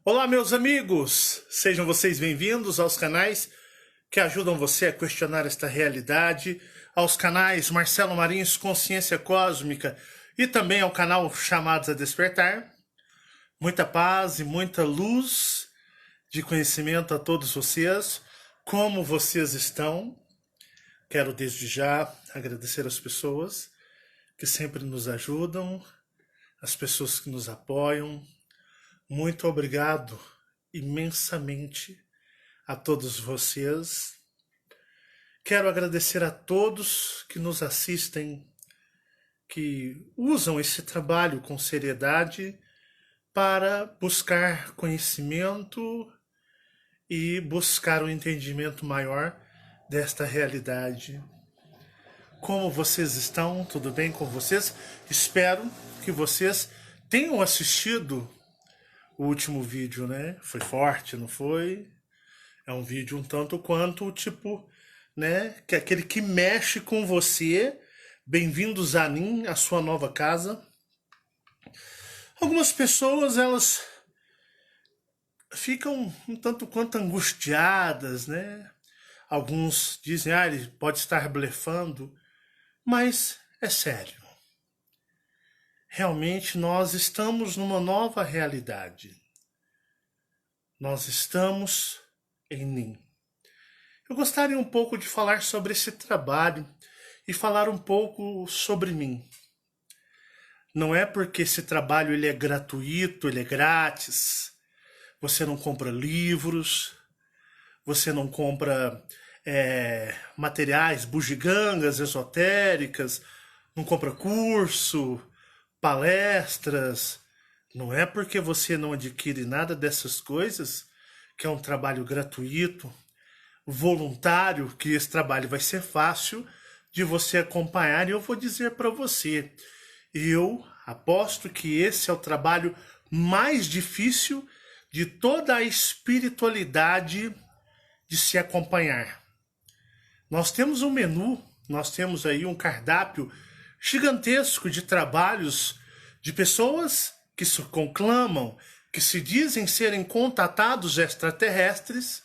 Olá, meus amigos! Sejam vocês bem-vindos aos canais que ajudam você a questionar esta realidade, aos canais Marcelo Marins Consciência Cósmica e também ao canal Chamados a Despertar. Muita paz e muita luz de conhecimento a todos vocês. Como vocês estão? Quero desde já agradecer às pessoas que sempre nos ajudam, as pessoas que nos apoiam. Muito obrigado imensamente a todos vocês. Quero agradecer a todos que nos assistem, que usam esse trabalho com seriedade para buscar conhecimento e buscar um entendimento maior desta realidade. Como vocês estão? Tudo bem com vocês? Espero que vocês tenham assistido o último vídeo, né? Foi forte, não foi? É um vídeo um tanto quanto, tipo, né? Que é aquele que mexe com você. Bem-vindos a Nin, a sua nova casa. Algumas pessoas, elas ficam um tanto quanto angustiadas, né? Alguns dizem, ele pode estar blefando. Mas é sério. Realmente nós estamos numa nova realidade. Nós estamos em Nin. Eu gostaria um pouco de falar sobre esse trabalho e falar um pouco sobre mim. Não é porque esse trabalho ele é gratuito, ele é grátis. Você não compra livros, você não compra materiais, bugigangas esotéricas, não compra curso, palestras. Não é porque você não adquire nada dessas coisas, que é um trabalho gratuito, voluntário, que esse trabalho vai ser fácil de você acompanhar. E eu vou dizer para você, eu aposto que esse é o trabalho mais difícil de toda a espiritualidade de se acompanhar. Nós temos um menu, nós temos aí um cardápio gigantesco de trabalhos de pessoas que se conclamam, que se dizem serem contatados extraterrestres,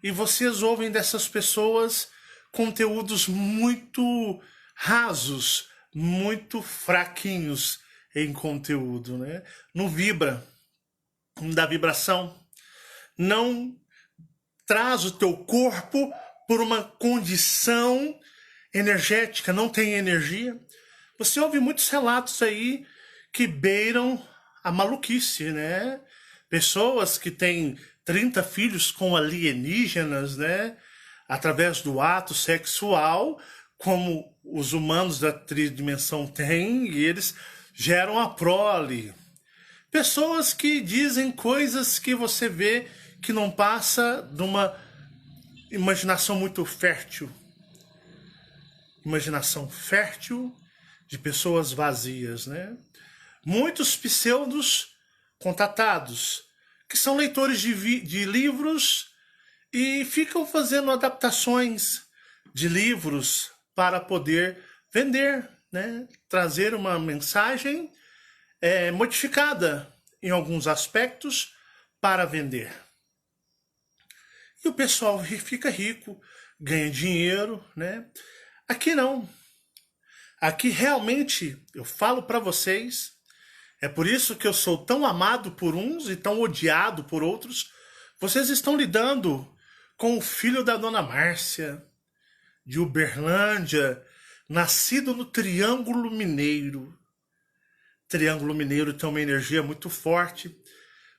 e vocês ouvem dessas pessoas conteúdos muito rasos, muito fraquinhos em conteúdo, né? Não vibra, não dá vibração, não traz o teu corpo por uma condição energética, não tem energia. Você ouve muitos relatos aí que beiram a maluquice, né? Pessoas que têm 30 filhos com alienígenas, né? Através do ato sexual, como os humanos da tridimensão têm, e eles geram a prole. Pessoas que dizem coisas que você vê que não passa de uma imaginação muito fértil. Imaginação fértil de pessoas vazias, né? Muitos pseudos contatados, que são leitores de livros e ficam fazendo adaptações de livros para poder vender, né? Trazer uma mensagem modificada em alguns aspectos para vender. E o pessoal fica rico, ganha dinheiro, né? Aqui não. Aqui realmente, eu falo para vocês, é por isso que eu sou tão amado por uns e tão odiado por outros. Vocês estão lidando com o filho da Dona Márcia, de Uberlândia, nascido no Triângulo Mineiro. Triângulo Mineiro tem uma energia muito forte.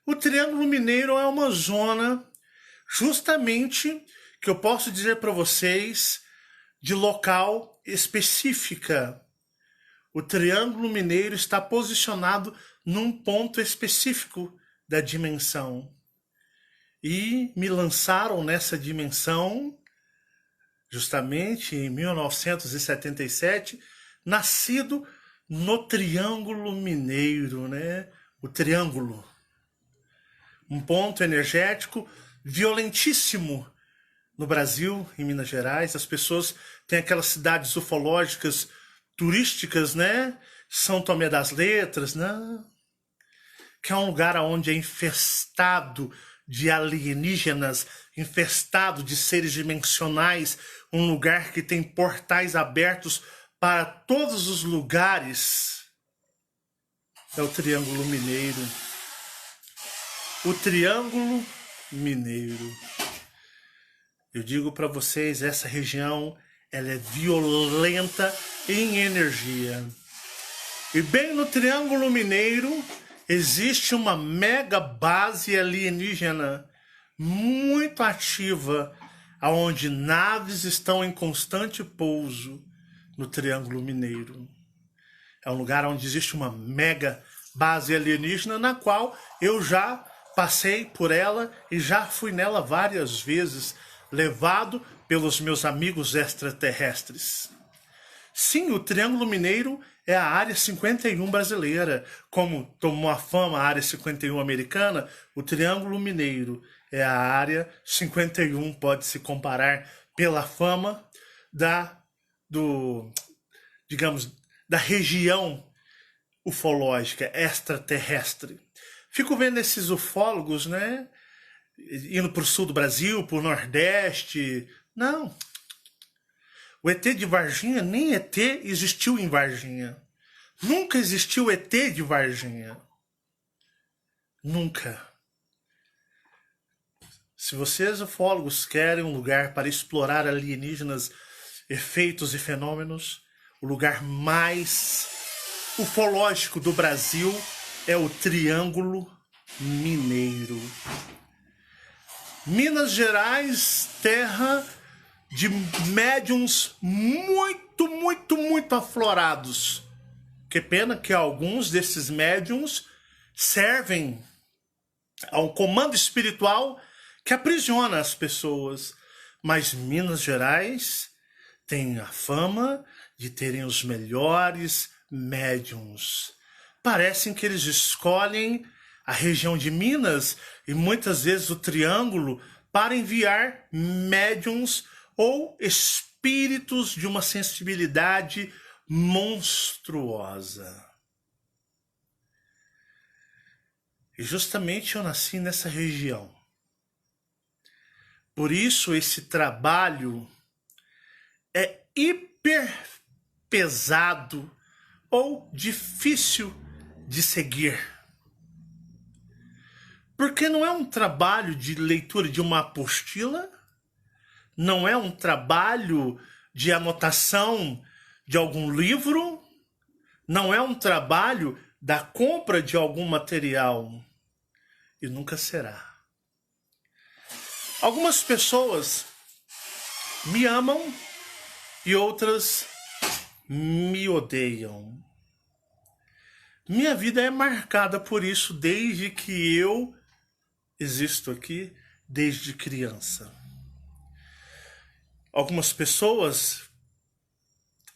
O Triângulo Mineiro é uma zona, justamente, que eu posso dizer para vocês, de local específica. O Triângulo Mineiro está posicionado num ponto específico da dimensão. E me lançaram nessa dimensão justamente em 1977, nascido no Triângulo Mineiro, né? O Triângulo. Um ponto energético violentíssimo no Brasil, em Minas Gerais. As pessoas têm aquelas cidades ufológicas turísticas, né? São Tomé das Letras, né? que é um lugar onde é infestado de alienígenas, infestado de seres dimensionais, um lugar que tem portais abertos para todos os lugares. É o Triângulo Mineiro. O Triângulo Mineiro. Eu digo para vocês, essa região, ela é violenta em energia. E bem no Triângulo Mineiro existe uma mega base alienígena muito ativa, onde naves estão em constante pouso no Triângulo Mineiro. É um lugar onde existe uma mega base alienígena, na qual eu já passei por ela e já fui nela várias vezes, levado pelos meus amigos extraterrestres. Sim, o Triângulo Mineiro é a Área 51 brasileira. Como tomou a fama a Área 51 americana, o Triângulo Mineiro é a Área 51, pode se comparar pela fama da região ufológica extraterrestre. Fico vendo esses ufólogos, né, indo para o sul do Brasil, para o Nordeste. Não. O ET de Varginha, nem ET existiu em Varginha. Nunca existiu ET de Varginha. Nunca. Se vocês, ufólogos, querem um lugar para explorar alienígenas, efeitos e fenômenos, o lugar mais ufológico do Brasil é o Triângulo Mineiro. Minas Gerais, terra de médiums muito aflorados. Que pena que alguns desses médiums servem a um comando espiritual que aprisiona as pessoas. Mas Minas Gerais tem a fama de terem os melhores médiums. Parecem que eles escolhem a região de Minas e muitas vezes o Triângulo para enviar médiums ou espíritos de uma sensibilidade monstruosa. E justamente eu nasci nessa região. Por isso esse trabalho é hiper pesado ou difícil de seguir. Porque não é um trabalho de leitura de uma apostila, não é um trabalho de anotação de algum livro, não é um trabalho da compra de algum material. E nunca será. Algumas pessoas me amam e outras me odeiam. Minha vida é marcada por isso desde que eu existo aqui, desde criança. Algumas pessoas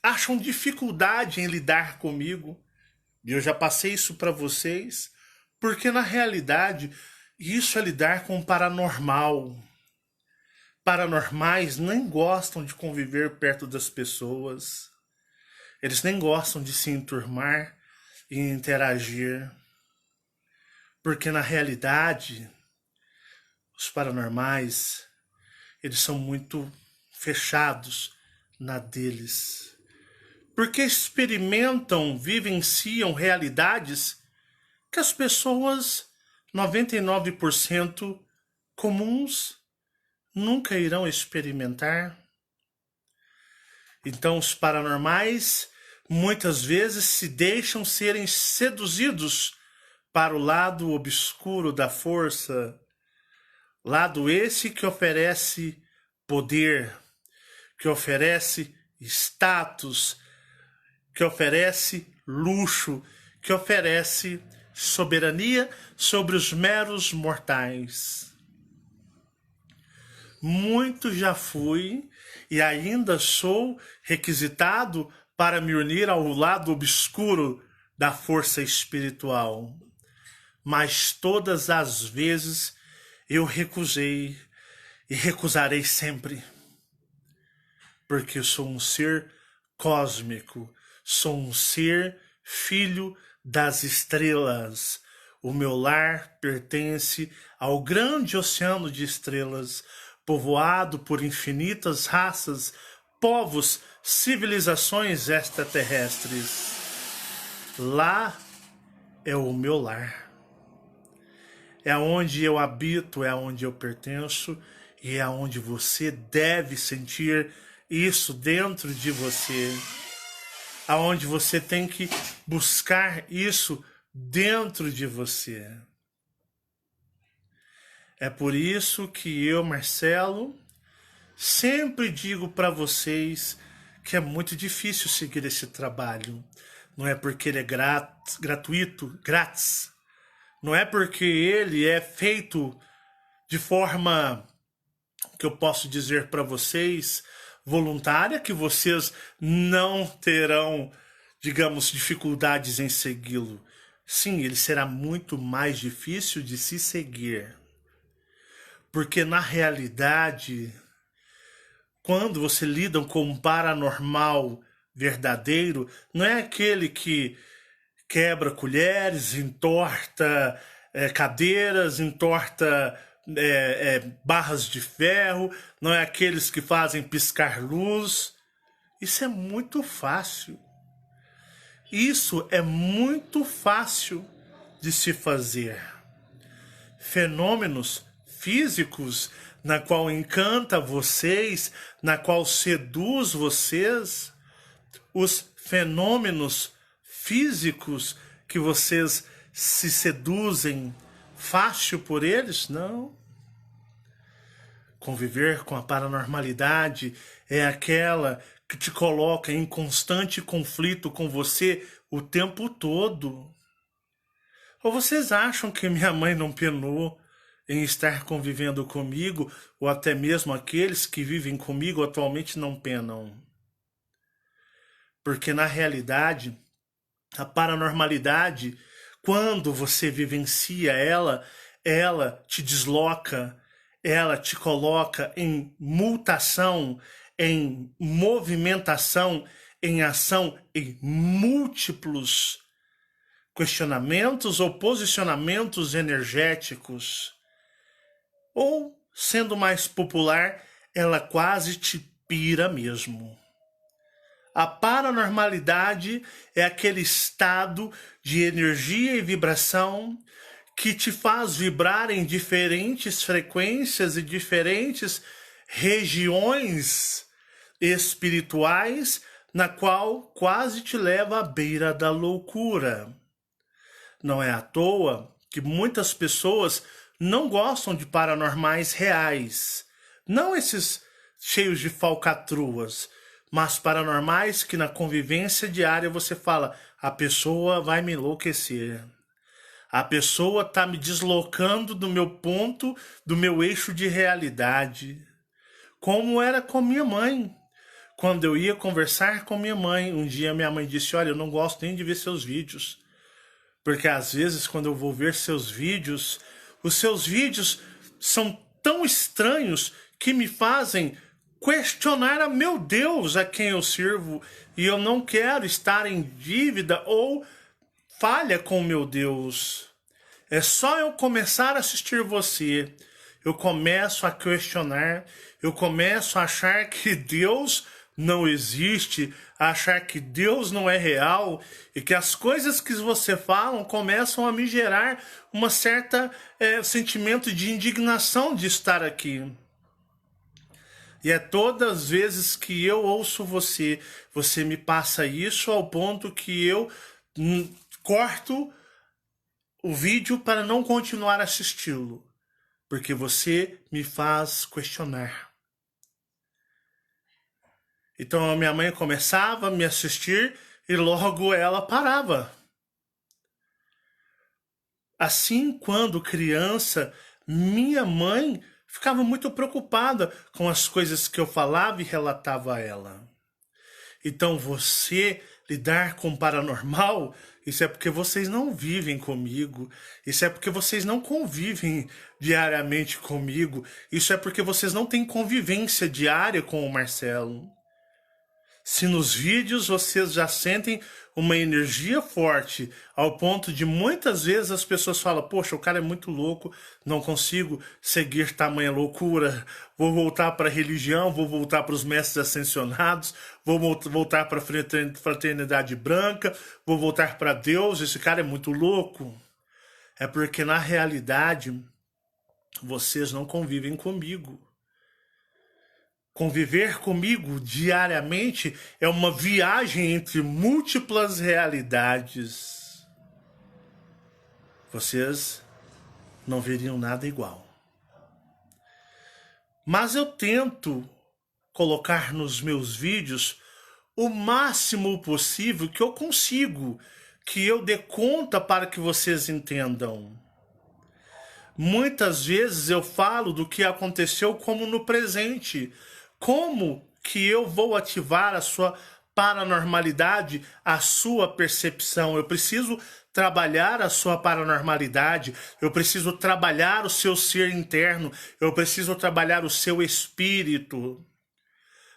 acham dificuldade em lidar comigo, e eu já passei isso para vocês, porque na realidade isso é lidar com o paranormal. Paranormais nem gostam de conviver perto das pessoas, eles nem gostam de se enturmar e interagir, porque na realidade os paranormais, eles são muito fechados na deles, porque experimentam, vivenciam realidades que as pessoas 99% comuns nunca irão experimentar. Então os paranormais muitas vezes se deixam serem seduzidos para o lado obscuro da força, lado esse que oferece poder, que oferece status, que oferece luxo, que oferece soberania sobre os meros mortais. Muito já fui e ainda sou requisitado para me unir ao lado obscuro da força espiritual. Mas todas as vezes eu recusei e recusarei sempre. Porque eu sou um ser cósmico, sou um ser filho das estrelas, O meu lar pertence ao grande oceano de estrelas, povoado por infinitas raças, povos, civilizações extraterrestres. Lá é o meu lar. É onde eu habito, é onde eu pertenço e é onde você deve sentir isso dentro de você. Aonde você tem que buscar isso dentro de você. É por isso que eu, Marcelo, sempre digo para vocês que é muito difícil seguir esse trabalho. Não é porque ele é gratuito, grátis. Não é porque ele é feito de forma, que eu posso dizer para vocês, voluntária, que vocês não terão, digamos, dificuldades em segui-lo. Sim, ele será muito mais difícil de se seguir. Porque na realidade, quando você lida com um paranormal verdadeiro, não é aquele que quebra colheres, entorta cadeiras, entorta barras de ferro, não é aqueles que fazem piscar luz. Isso é muito fácil. Isso é muito fácil de se fazer. Fenômenos físicos na qual encanta vocês, na qual seduz vocês, os fenômenos físicos que vocês se seduzem fácil por eles? Não. Conviver com a paranormalidade é aquela que te coloca em constante conflito com você o tempo todo. Ou vocês acham que minha mãe não penou em estar convivendo comigo, ou até mesmo aqueles que vivem comigo atualmente não penam? Porque na realidade, a paranormalidade, quando você vivencia ela te desloca, ela te coloca em mutação, em movimentação, em ação, em múltiplos questionamentos ou posicionamentos energéticos. Ou, sendo mais popular, ela quase te pira mesmo. A paranormalidade é aquele estado de energia e vibração que te faz vibrar em diferentes frequências e diferentes regiões espirituais, na qual quase te leva à beira da loucura. Não é à toa que muitas pessoas não gostam de paranormais reais. Não esses cheios de falcatruas, mas paranormais que na convivência diária você fala, a pessoa vai me enlouquecer. A pessoa está me deslocando do meu ponto, do meu eixo de realidade. Como era com minha mãe. Quando eu ia conversar com minha mãe, um dia minha mãe disse, olha, eu não gosto nem de ver seus vídeos. Porque às vezes quando eu vou ver seus vídeos, os seus vídeos são tão estranhos que me fazem questionar a meu Deus a quem eu sirvo. E eu não quero estar em dívida ou falha com o meu Deus. É só eu começar a assistir você, eu começo a questionar, eu começo a achar que Deus não existe, a achar que Deus não é real e que as coisas que você fala começam a me gerar uma certa sentimento de indignação de estar aqui. E é todas as vezes que eu ouço você, você me passa isso ao ponto que eu corto o vídeo para não continuar assisti-lo, porque você me faz questionar. Então a minha mãe começava a me assistir e logo ela parava. Assim, quando criança, minha mãe ficava muito preocupada com as coisas que eu falava e relatava a ela. Então você lidar com o paranormal, isso é porque vocês não vivem comigo, isso é porque vocês não convivem diariamente comigo, isso é porque vocês não têm convivência diária com o Marcelo. Se nos vídeos vocês já sentem uma energia forte, ao ponto de muitas vezes as pessoas falam, poxa, o cara é muito louco, não consigo seguir tamanha loucura, vou voltar para a religião, vou voltar para os mestres ascensionados, vou voltar para a fraternidade branca, vou voltar para Deus, esse cara é muito louco. É porque na realidade vocês não convivem comigo. Conviver comigo diariamente é uma viagem entre múltiplas realidades. Vocês não veriam nada igual. Mas eu tento colocar nos meus vídeos o máximo possível que eu consigo, que eu dê conta para que vocês entendam. Muitas vezes eu falo do que aconteceu como no presente. Como que eu vou ativar a sua paranormalidade, a sua percepção? Eu preciso trabalhar a sua paranormalidade, eu preciso trabalhar o seu ser interno, eu preciso trabalhar o seu espírito.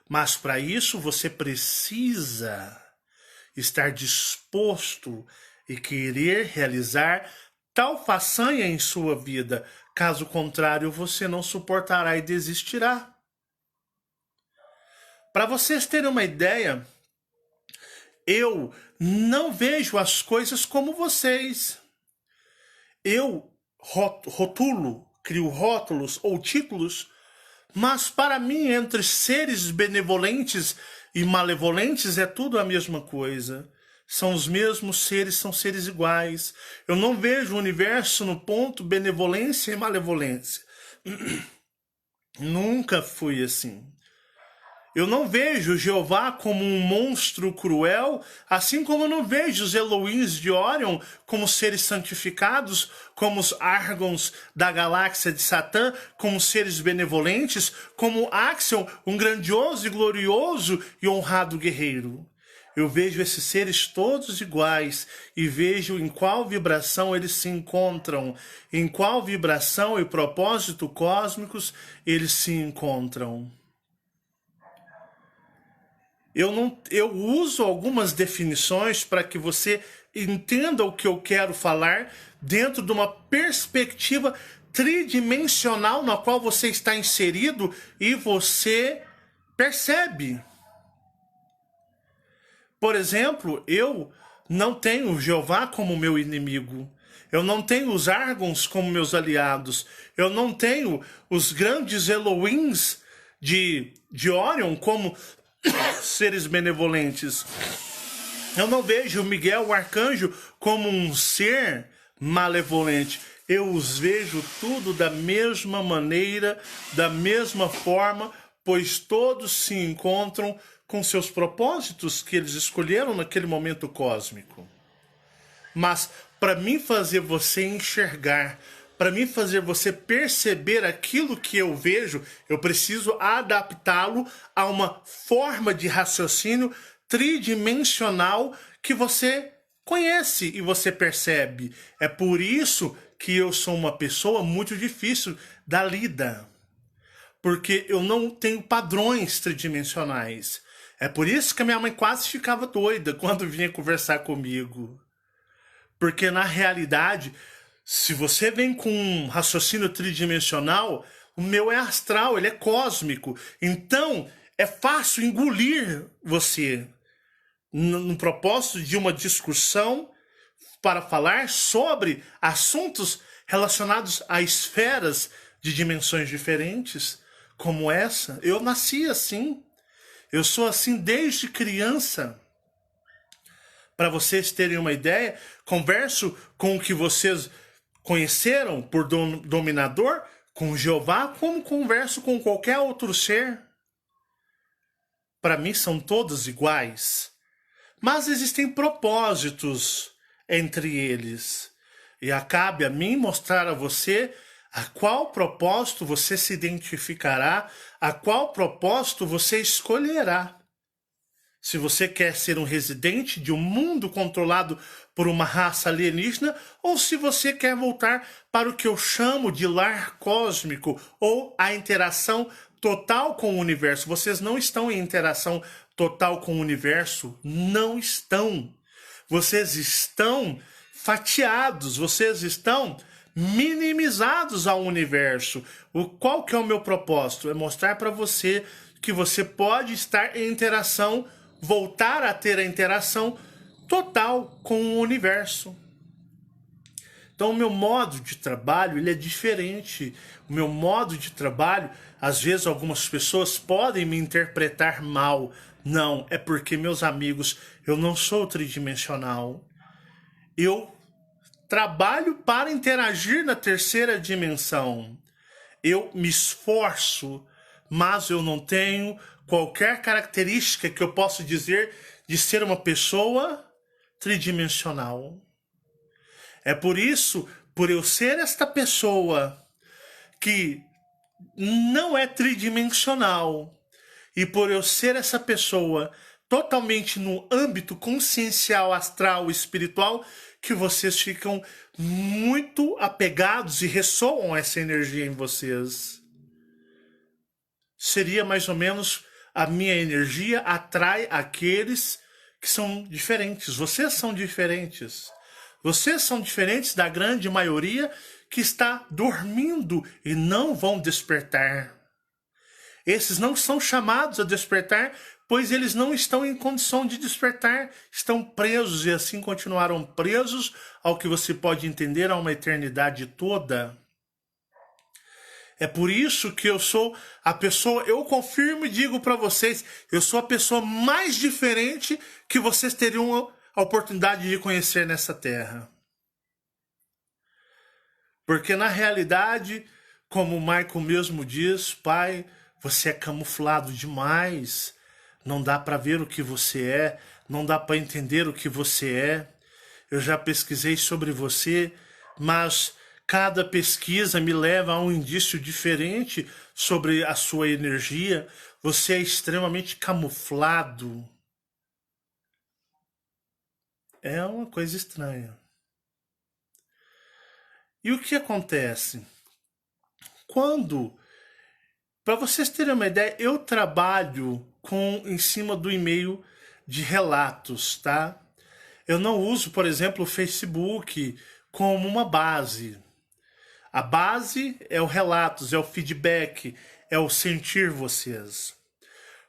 Mas para isso você precisa estar disposto e querer realizar tal façanha em sua vida. Caso contrário, você não suportará e desistirá. Para vocês terem uma ideia, eu não vejo as coisas como vocês. Eu rotulo, crio rótulos ou títulos, mas para mim, entre seres benevolentes e malevolentes, é tudo a mesma coisa. São os mesmos seres, são seres iguais. Eu não vejo o universo no ponto benevolência e malevolência. Nunca fui assim. Eu não vejo Jeová como um monstro cruel, assim como eu não vejo os Elohims de Orion como seres santificados, como os Argons da galáxia de Satã, como seres benevolentes, como Axion, um grandioso e glorioso e honrado guerreiro. Eu vejo esses seres todos iguais e vejo em qual vibração eles se encontram, em qual vibração e propósito cósmicos eles se encontram. Eu uso algumas definições para que você entenda o que eu quero falar dentro de uma perspectiva tridimensional na qual você está inserido e você percebe. Por exemplo, eu não tenho Jeová como meu inimigo. Eu não tenho os Argons como meus aliados. Eu não tenho os grandes Elohims de Orion como seres benevolentes. Eu não vejo o Miguel, o arcanjo, como um ser malevolente. Eu os vejo tudo da mesma maneira, da mesma forma, pois todos se encontram com seus propósitos que eles escolheram naquele momento cósmico. Mas para mim fazer você enxergar, para mim fazer você perceber aquilo que eu vejo, eu preciso adaptá-lo a uma forma de raciocínio tridimensional que você conhece e você percebe. É por isso que eu sou uma pessoa muito difícil da lida. Porque eu não tenho padrões tridimensionais. É por isso que a minha mãe quase ficava doida quando vinha conversar comigo. Porque na realidade, se você vem com um raciocínio tridimensional, o meu é astral, ele é cósmico. Então, é fácil engolir você no propósito de uma discussão para falar sobre assuntos relacionados a esferas de dimensões diferentes, como essa. Eu nasci assim. Eu sou assim desde criança. Para vocês terem uma ideia, converso com o que vocês conheceram por dominador, com Jeová, como converso com qualquer outro ser. Para mim são todos iguais. Mas existem propósitos entre eles. E cabe a mim mostrar a você a qual propósito você se identificará, a qual propósito você escolherá. Se você quer ser um residente de um mundo controlado por uma raça alienígena, ou se você quer voltar para o que eu chamo de lar cósmico, ou a interação total com o universo. Vocês não estão em interação total com o universo? Não estão. Vocês estão fatiados, vocês estão minimizados ao universo. Qual que é o meu propósito? É mostrar para você que você pode estar em interação, voltar a ter a interação total com o universo. Então o meu modo de trabalho, ele é diferente. O meu modo de trabalho, às vezes algumas pessoas podem me interpretar mal. Não, é porque, meus amigos, eu não sou tridimensional. Eu trabalho para interagir na terceira dimensão. Eu me esforço, mas eu não tenho qualquer característica que eu possa dizer de ser uma pessoa tridimensional. É por isso, por eu ser esta pessoa que não é tridimensional, e por eu ser essa pessoa totalmente no âmbito consciencial, astral, espiritual, que vocês ficam muito apegados e ressoam essa energia em vocês. Seria mais ou menos a minha energia atrai aqueles que são diferentes. Vocês são diferentes. Vocês são diferentes da grande maioria que está dormindo e não vão despertar. Esses não são chamados a despertar, pois eles não estão em condição de despertar, estão presos e assim continuarão presos ao que você pode entender a uma eternidade toda. É por isso que eu sou a pessoa, eu confirmo e digo para vocês, eu sou a pessoa mais diferente que vocês teriam a oportunidade de conhecer nessa terra. Porque na realidade, como o Michael mesmo diz, pai, você é camuflado demais, não dá para ver o que você é, não dá para entender o que você é. Eu já pesquisei sobre você, mas cada pesquisa me leva a um indício diferente sobre a sua energia. Você é extremamente camuflado. É uma coisa estranha. E o que acontece? Para vocês terem uma ideia, eu trabalho em cima do e-mail de relatos, tá? Eu não uso, por exemplo, o Facebook como uma base. A base é o relatos, é o feedback, é o sentir vocês.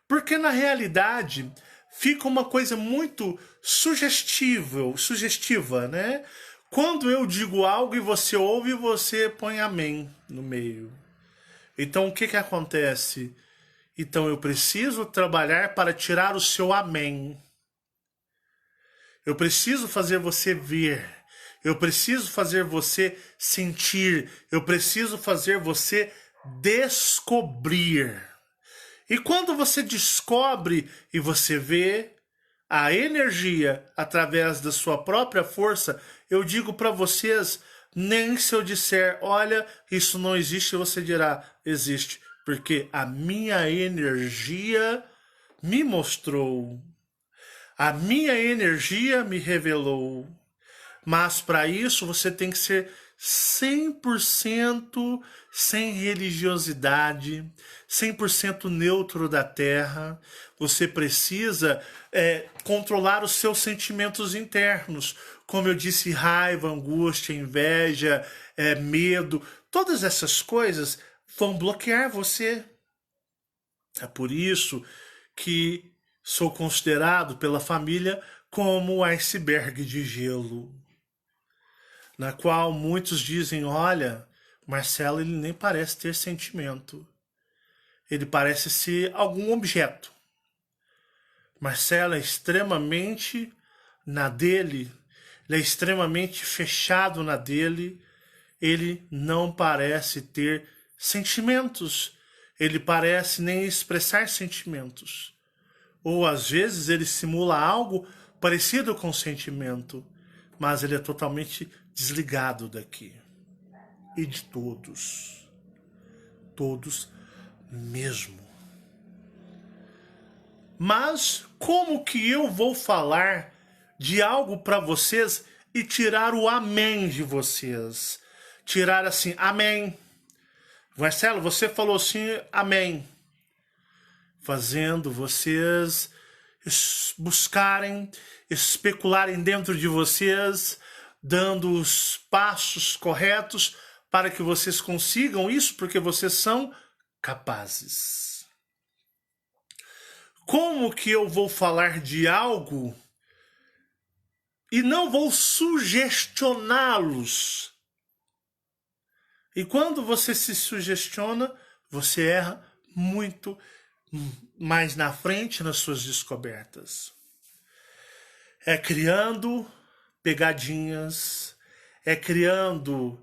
Porque na realidade fica uma coisa muito sugestiva, né? Quando eu digo algo e você ouve, você põe amém no meio. Então o que acontece? Então eu preciso trabalhar para tirar o seu amém. Eu preciso fazer você ver. Eu preciso fazer você sentir. Eu preciso fazer você descobrir. E quando você descobre e você vê a energia através da sua própria força, eu digo para vocês, nem se eu disser, olha, isso não existe, você dirá, existe. Porque a minha energia me mostrou. A minha energia me revelou. Mas para isso você tem que ser 100% sem religiosidade, 100% neutro da terra. Você precisa controlar os seus sentimentos internos. Como eu disse, raiva, angústia, inveja, medo. Todas essas coisas vão bloquear você. É por isso que sou considerado pela família como o iceberg de gelo, na qual muitos dizem, olha, Marcelo ele nem parece ter sentimento. Ele parece ser algum objeto. Marcelo é extremamente na dele, ele é extremamente fechado na dele, ele não parece ter sentimentos, ele parece nem expressar sentimentos. Ou às vezes ele simula algo parecido com sentimento, mas ele é totalmente desligado daqui. E de todos. Todos mesmo. Mas como que eu vou falar de algo para vocês e tirar o amém de vocês? Tirar assim, amém. Marcelo, você falou assim, amém. Fazendo vocês buscarem, especularem dentro de vocês, dando os passos corretos para que vocês consigam isso, porque vocês são capazes. Como que eu vou falar de algo e não vou sugestioná-los? E quando você se sugestiona, você erra muito mais na frente nas suas descobertas. É criando pegadinhas, é criando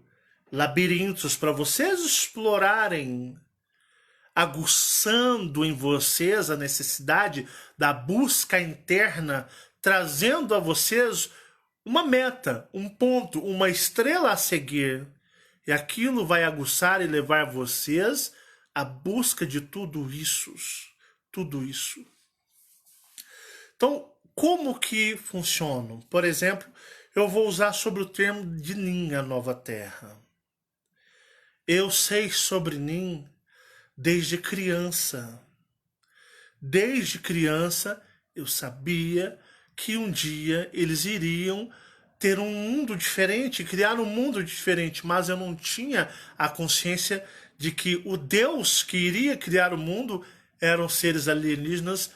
labirintos para vocês explorarem, aguçando em vocês a necessidade da busca interna, trazendo a vocês uma meta, um ponto, uma estrela a seguir. E aquilo vai aguçar e levar vocês à busca de tudo isso. Tudo isso. Então, como que funciona? Por exemplo, eu vou usar sobre o termo de Nin, a nova terra. Eu sei sobre Nin desde criança. Desde criança, eu sabia que um dia eles iriam ter um mundo diferente, criar um mundo diferente, mas eu não tinha a consciência de que o Deus que iria criar o mundo eram seres alienígenas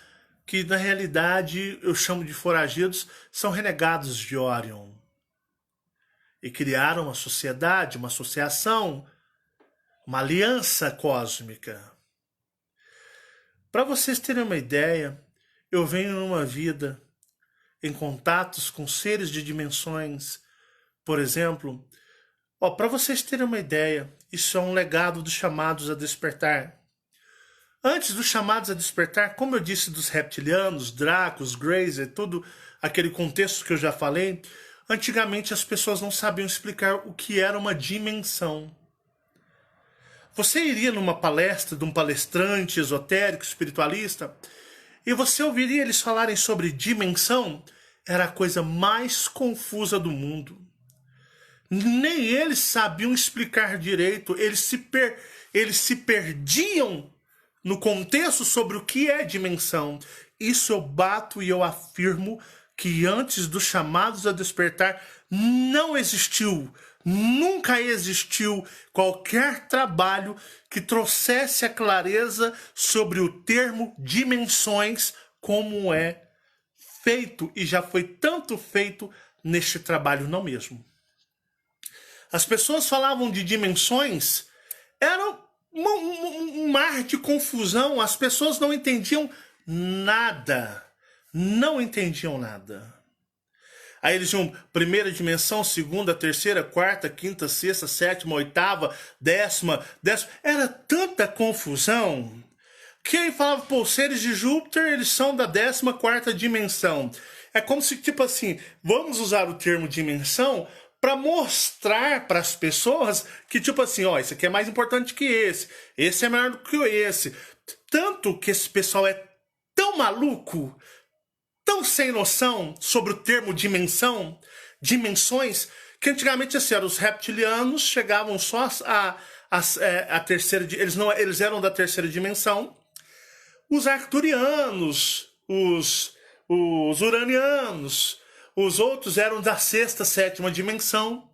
que, na realidade, eu chamo de foragidos, são renegados de Orion. E criaram uma sociedade, uma associação, uma aliança cósmica. Para vocês terem uma ideia, eu venho numa vida em contatos com seres de dimensões. Por exemplo, para vocês terem uma ideia, isso é um legado dos chamados a despertar. Antes dos chamados a despertar, como eu disse dos reptilianos, Dracos, Greys e todo aquele contexto que eu já falei, antigamente as pessoas não sabiam explicar o que era uma dimensão. Você iria numa palestra de um palestrante esotérico, espiritualista, e você ouviria eles falarem sobre dimensão, era a coisa mais confusa do mundo. Nem eles sabiam explicar direito, eles se perdiam no contexto sobre o que é dimensão. Isso eu bato e eu afirmo que antes dos chamados a despertar não existiu, nunca existiu qualquer trabalho que trouxesse a clareza sobre o termo dimensões como é feito, e já foi tanto feito neste trabalho, não mesmo. As pessoas falavam de dimensões, era um mar de confusão, as pessoas não entendiam nada, não entendiam nada. Aí eles tinham primeira dimensão, segunda, terceira, quarta, quinta, sexta, sétima, oitava, décima, era tanta confusão que aí falava, pô, os seres de Júpiter, eles são da 14ª dimensão. É como se, tipo assim, vamos usar o termo dimensão para mostrar para as pessoas que, tipo assim, ó, esse aqui é mais importante que esse é maior do que esse. Tanto que esse pessoal é tão maluco, tão sem noção sobre o termo dimensão, dimensões, que antigamente, assim, os reptilianos chegavam só a terceira, eles eram da terceira dimensão. Os arcturianos, os uranianos, os outros eram da sexta, 7ª dimensão.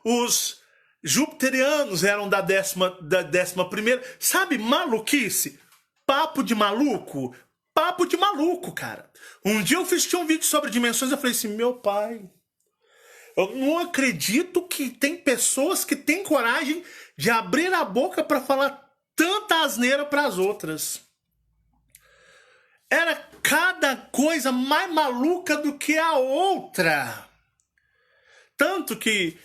Os jupiterianos eram da 11ª. Sabe, maluquice? Papo de maluco, cara. Um dia eu fiz um vídeo sobre dimensões, eu falei assim, meu pai, eu não acredito que tem pessoas que têm coragem de abrir a boca para falar tanta asneira para as outras. Era cada coisa mais maluca do que a outra. Tanto que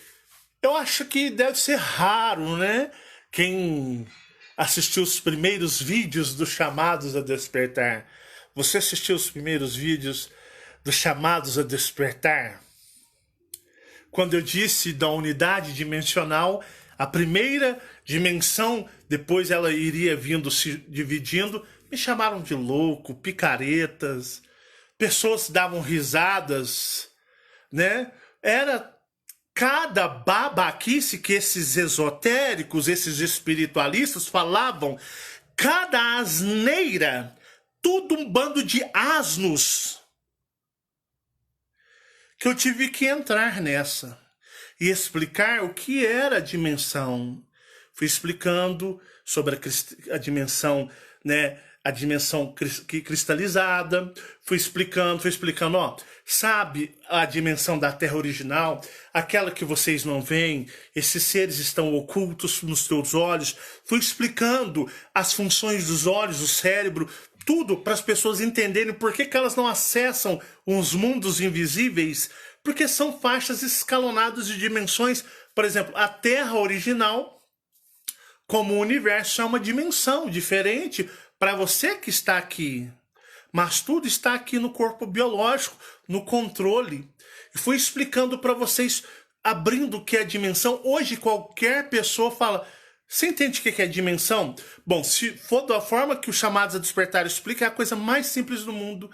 eu acho que deve ser raro, né? Quem assistiu os primeiros vídeos dos chamados a despertar. Você assistiu os primeiros vídeos dos chamados a despertar? Quando eu disse da unidade dimensional, a primeira dimensão, depois ela iria vindo se dividindo, me chamaram de louco, picaretas, pessoas davam risadas, né? Era cada babaquice que esses esotéricos, esses espiritualistas falavam, cada asneira, tudo um bando de asnos, que eu tive que entrar nessa e explicar o que era a dimensão. Fui explicando sobre a dimensão, né, a dimensão cristalizada, fui explicando, ó, sabe a dimensão da Terra original, aquela que vocês não veem, esses seres estão ocultos nos teus olhos, fui explicando as funções dos olhos, do cérebro, tudo para as pessoas entenderem por que elas não acessam os mundos invisíveis, porque são faixas escalonadas de dimensões. Por exemplo, a Terra original, como o universo, é uma dimensão diferente para você que está aqui. Mas tudo está aqui no corpo biológico, no controle. E fui explicando para vocês, abrindo o que é dimensão. Hoje qualquer pessoa fala, você entende o que é dimensão? Bom, se for da forma que os Chamados a Despertar explica, é a coisa mais simples do mundo.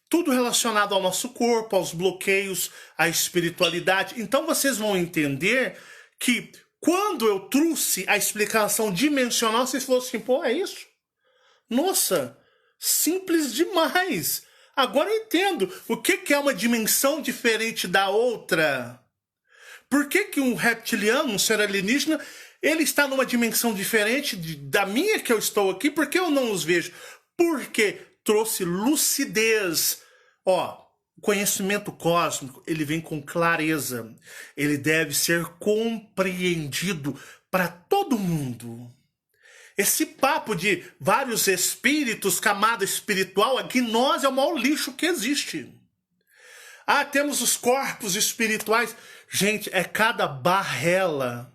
Tudo relacionado ao nosso corpo, aos bloqueios, à espiritualidade. Então vocês vão entender que quando eu trouxe a explicação dimensional, vocês falaram assim, pô, é isso? Nossa, simples demais. Agora eu entendo o que é uma dimensão diferente da outra. Por que um reptiliano, um ser alienígena, ele está numa dimensão diferente da minha que eu estou aqui? Por que eu não os vejo? Porque trouxe lucidez. Ó, o conhecimento cósmico, ele vem com clareza. Ele deve ser compreendido para todo mundo. Esse papo de vários espíritos, camada espiritual, a gnose é o maior lixo que existe. Ah, temos os corpos espirituais. Gente, é cada barrela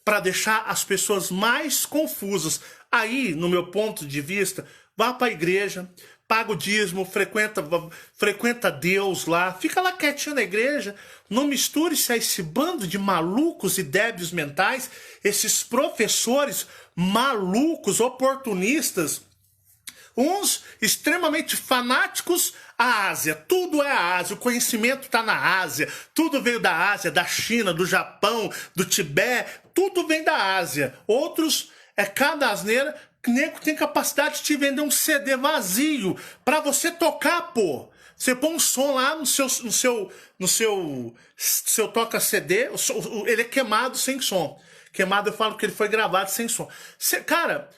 para deixar as pessoas mais confusas. Aí, no meu ponto de vista, vá para a igreja, paga o dízimo, frequenta Deus lá, fica lá quietinho na igreja, não misture-se a esse bando de malucos e débeis mentais, esses professores malucos, oportunistas, uns extremamente fanáticos à Ásia. Tudo é a Ásia, o conhecimento está na Ásia, tudo veio da Ásia, da China, do Japão, do Tibete, tudo vem da Ásia. Outros, é cada asneira, que nego tem capacidade de te vender um CD vazio para você tocar, pô. Você põe um som lá no seu toca CD, ele é queimado sem som. Queimado eu falo que ele foi gravado sem som. Cara,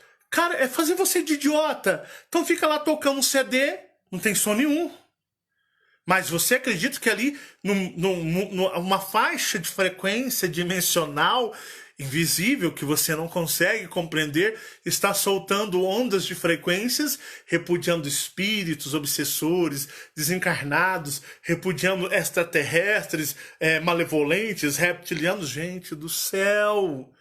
é fazer você de idiota. Então fica lá tocando um CD, não tem som nenhum. Mas você acredita que ali, numa faixa de frequência dimensional, invisível, que você não consegue compreender, está soltando ondas de frequências, repudiando espíritos, obsessores, desencarnados, repudiando extraterrestres, malevolentes, reptilianos. Gente do céu!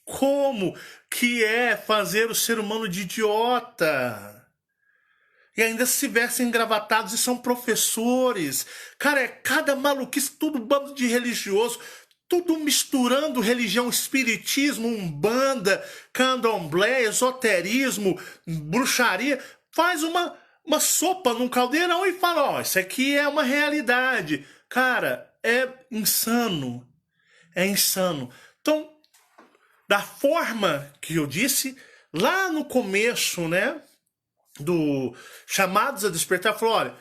Como que é fazer o ser humano de idiota? E ainda se vestem engravatados e são professores. Cara, é cada maluquice, tudo bando de religioso, tudo misturando religião, espiritismo, umbanda, candomblé, esoterismo, bruxaria. Faz uma sopa num caldeirão e fala, ó, isso aqui é uma realidade. Cara, é insano. É insano. Então, da forma que eu disse, lá no começo, né, do Chamados a Despertar, falou, olha,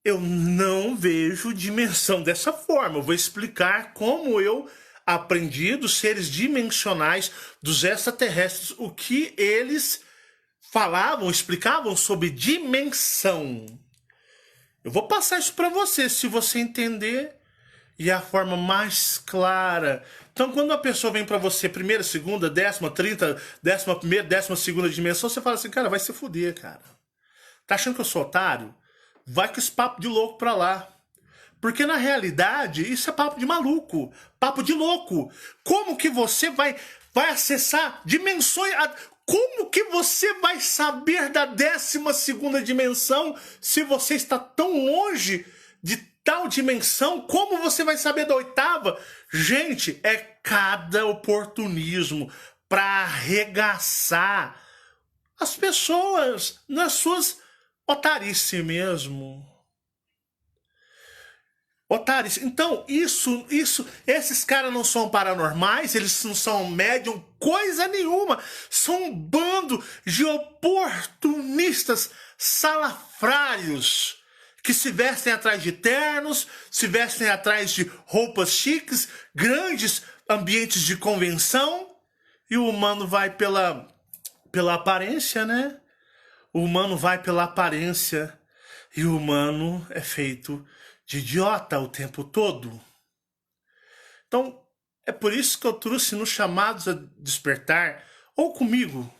eu não vejo dimensão dessa forma. Eu vou explicar como eu aprendi dos seres dimensionais, dos extraterrestres, o que eles falavam, explicavam sobre dimensão. Eu vou passar isso para você, se você entender, e é a forma mais clara. Então, quando uma pessoa vem para você, primeira, segunda, 10ª, 30ª, 11ª, 12ª dimensão, você fala assim, cara, vai se fuder, cara. Tá achando que eu sou otário? Vai com esse papo de louco pra lá. Porque, na realidade, isso é papo de maluco. Papo de louco. Como que você vai acessar dimensões... Como que você vai saber da 12ª dimensão se você está tão longe de tal dimensão? Como você vai saber da 8ª? Gente, é cada oportunismo para arregaçar as pessoas nas suas otarices mesmo. Otários, então esses caras não são paranormais, eles não são médium, coisa nenhuma. São um bando de oportunistas salafrários que se vestem atrás de ternos, se vestem atrás de roupas chiques, grandes ambientes de convenção, e o humano vai pela aparência, né? O humano vai pela aparência e o humano é feito de idiota o tempo todo. Então, é por isso que eu trouxe nos chamados a despertar, ou comigo,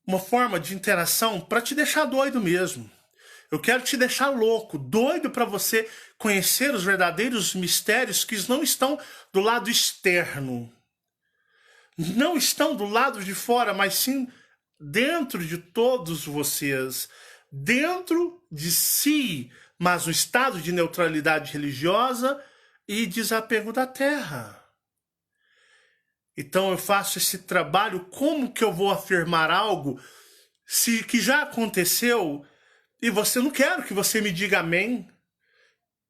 uma forma de interação para te deixar doido mesmo. Eu quero te deixar louco, doido para você conhecer os verdadeiros mistérios que não estão do lado externo. Não estão do lado de fora, mas sim dentro de todos vocês. Dentro de si, mas no estado de neutralidade religiosa e desapego da terra. Então eu faço esse trabalho, como que eu vou afirmar algo que já aconteceu e você não quero que você me diga amém?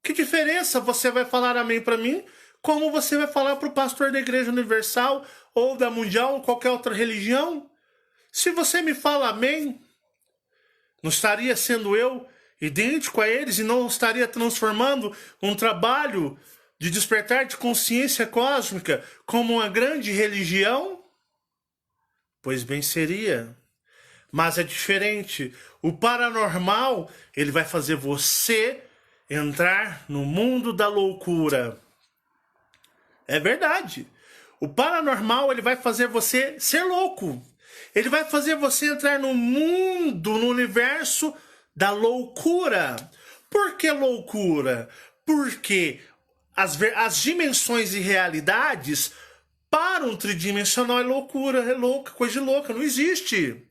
Que diferença você vai falar amém para mim, como você vai falar para o pastor da Igreja Universal ou da Mundial ou qualquer outra religião? Se você me fala amém, não estaria sendo eu idêntico a eles e não estaria transformando um trabalho de despertar de consciência cósmica como uma grande religião? Pois bem seria. Mas é diferente. O paranormal, ele vai fazer você entrar no mundo da loucura. É verdade. O paranormal, ele vai fazer você ser louco. Ele vai fazer você entrar no mundo, no universo da loucura. Por que loucura? Porque as dimensões e realidades para um tridimensional é loucura, é louca, coisa de louca, não existe.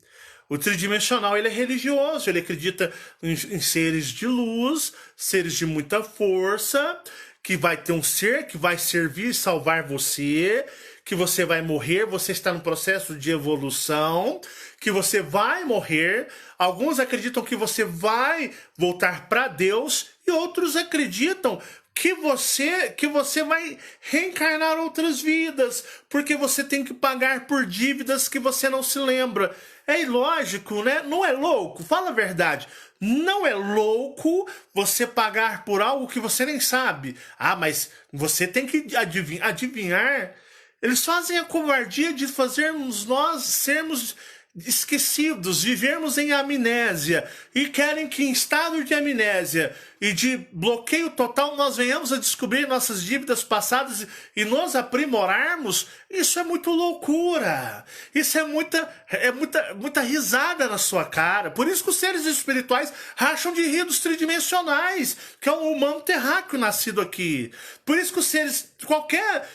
O tridimensional, ele é religioso, ele acredita em seres de luz, seres de muita força, que vai ter um ser que vai servir e salvar você, que você vai morrer, você está no processo de evolução, que você vai morrer. Alguns acreditam que você vai voltar para Deus e outros acreditam que você vai reencarnar outras vidas, porque você tem que pagar por dívidas que você não se lembra. É ilógico, né? Não é louco? Fala a verdade. Não é louco você pagar por algo que você nem sabe. Ah, mas você tem que adivinhar. Eles fazem a covardia de fazermos nós sermos esquecidos, vivermos em amnésia, e querem que em estado de amnésia e de bloqueio total nós venhamos a descobrir nossas dívidas passadas e nos aprimorarmos. Isso é muito loucura. Isso é muita risada na sua cara. Por isso que os seres espirituais racham de rir dos tridimensionais, que é um humano terráqueo nascido aqui. Por isso que os seres, qualquer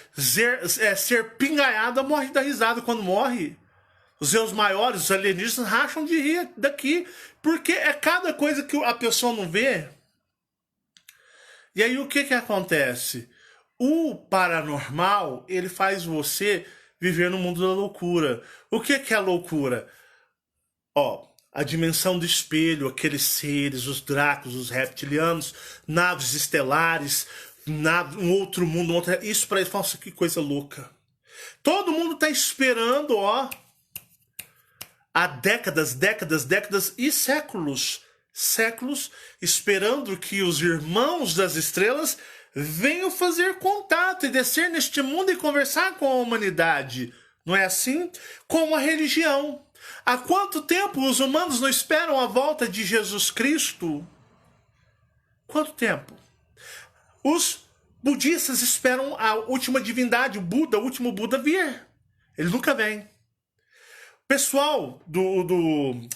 ser pingaiada morre da risada quando morre. Os seus maiores, os alienígenas, racham de rir daqui. Porque é cada coisa que a pessoa não vê. E aí o que acontece? O paranormal, ele faz você viver no mundo da loucura. O que é loucura? Ó, a dimensão do espelho, aqueles seres, os dracos, os reptilianos, naves estelares, um outro mundo, isso pra eles, nossa, que coisa louca. Todo mundo tá esperando, ó, há décadas e séculos, esperando que os irmãos das estrelas venham fazer contato e descer neste mundo e conversar com a humanidade. Não é assim? Com a religião. Há quanto tempo os humanos não esperam a volta de Jesus Cristo? Quanto tempo? Os budistas esperam a última divindade, o Buda, o último Buda vir. Ele nunca vem. Pessoal do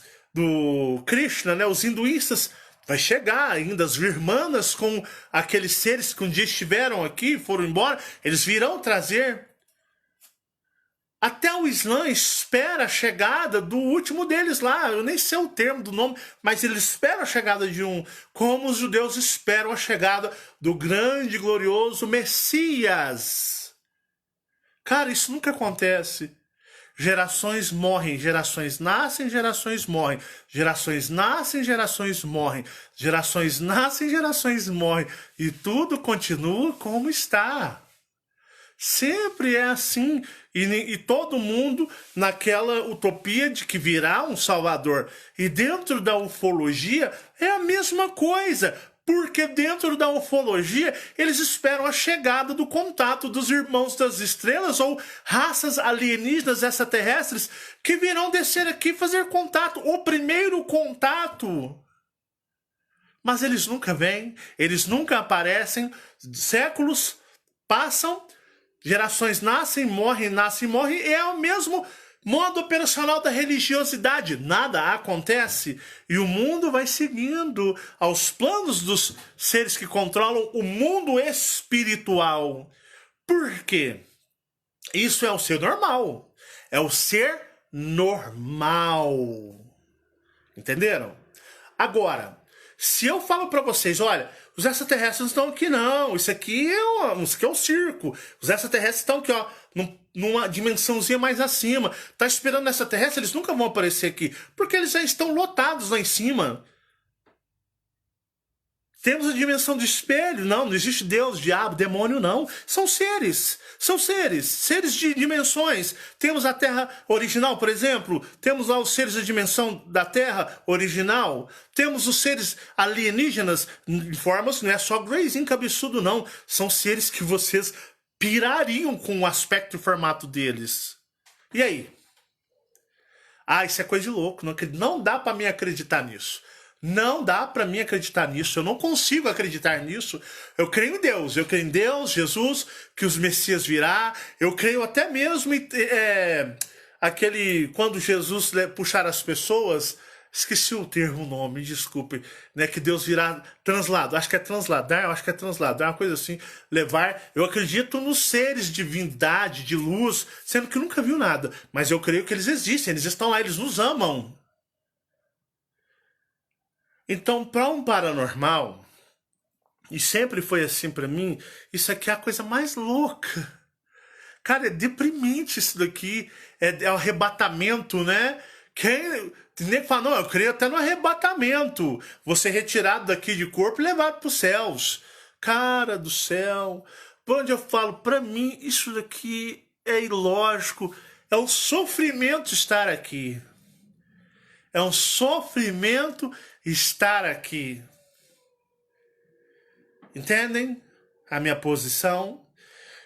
Krishna, né, os hinduístas, vai chegar ainda, as virmanas com aqueles seres que um dia estiveram aqui, foram embora, eles virão trazer. Até o Islã espera a chegada do último deles lá, eu nem sei o termo do nome, mas eles esperam a chegada de um, como os judeus esperam a chegada do grande e glorioso Messias. Cara, isso nunca acontece. Gerações morrem, gerações nascem, gerações morrem. Gerações nascem, gerações morrem. Gerações nascem, gerações morrem. E tudo continua como está. Sempre é assim. E todo mundo naquela utopia de que virá um Salvador. E dentro da ufologia é a mesma coisa. Porque dentro da ufologia, eles esperam a chegada do contato dos irmãos das estrelas ou raças alienígenas extraterrestres que virão descer aqui fazer contato. O primeiro contato. Mas eles nunca vêm, eles nunca aparecem, séculos passam, gerações nascem, morrem, e é o mesmo modo operacional da religiosidade. Nada acontece e o mundo vai seguindo aos planos dos seres que controlam o mundo espiritual. Por quê? Isso é o ser normal. É o ser normal. Entenderam? Agora, se eu falo para vocês, olha, os extraterrestres não estão aqui não, isso aqui é um circo. Os extraterrestres estão aqui, ó, numa dimensãozinha mais acima. Tá esperando extraterrestre, eles nunca vão aparecer aqui, porque eles já estão lotados lá em cima. Temos a dimensão de espelho, não existe Deus, diabo, demônio, não. São seres de dimensões. Temos a Terra original, por exemplo, temos lá os seres da dimensão da Terra original, temos os seres alienígenas, de formas, não é só Greyzinho cabeçudo, não. São seres que vocês pirariam com o aspecto e formato deles. E aí? Ah, isso é coisa de louco, não dá pra mim acreditar nisso. Não dá pra mim acreditar nisso, eu não consigo acreditar nisso. Eu creio em Deus, Jesus, que os Messias virá. Eu creio até mesmo em quando Jesus puxar as pessoas, esqueci o termo, o nome, desculpe, né, que Deus virá acho que é transladar, uma coisa assim, levar. Eu acredito nos seres de divindade, de luz, sendo que nunca viu nada, mas eu creio que eles existem, eles estão lá, eles nos amam. Então, para um paranormal, e sempre foi assim para mim, isso aqui é a coisa mais louca. Cara, é deprimente isso daqui. É o arrebatamento, né? Tem nem que fala, não, eu creio até no arrebatamento. Você retirado daqui de corpo e levado para os céus. Cara do céu. Por onde eu falo, para mim, isso daqui é ilógico. É um sofrimento estar aqui. É um sofrimento estar aqui. Entendem a minha posição?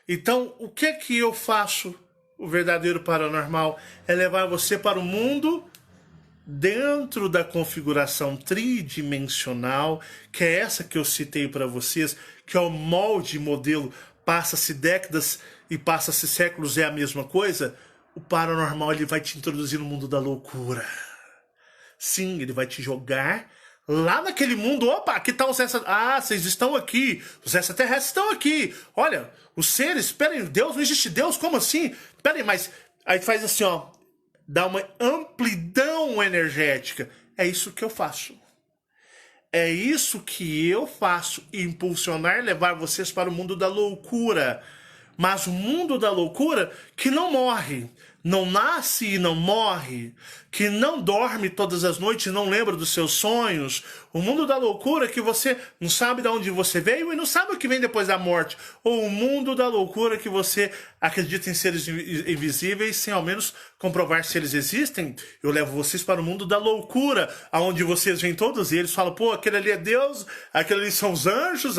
Então, o que é que eu faço? O verdadeiro paranormal é levar você para o mundo dentro da configuração tridimensional, que é essa que eu citei para vocês, que é o molde modelo, passa-se décadas e passa-se séculos, é a mesma coisa. O paranormal ele vai te introduzir no mundo da loucura. Sim, ele vai te jogar lá naquele mundo. Opa, aqui tá os extraterrestres. Ah, vocês estão aqui. Os extraterrestres estão aqui. Olha, os seres, peraí, Deus, não existe Deus? Como assim? Peraí, mas... Aí faz assim, ó. Dá uma amplidão energética. É isso que eu faço. É isso que eu faço. Impulsionar, levar vocês para o mundo da loucura. Mas o mundo da loucura que não morre. Não nasce e não morre, que não dorme todas as noites e não lembra dos seus sonhos. O mundo da loucura que você não sabe de onde você veio e não sabe o que vem depois da morte. Ou o mundo da loucura que você acredita em seres invisíveis sem ao menos comprovar se eles existem. Eu levo vocês para o mundo da loucura, onde vocês veem todos eles, falam, pô, aquele ali é Deus, aquele ali são os anjos,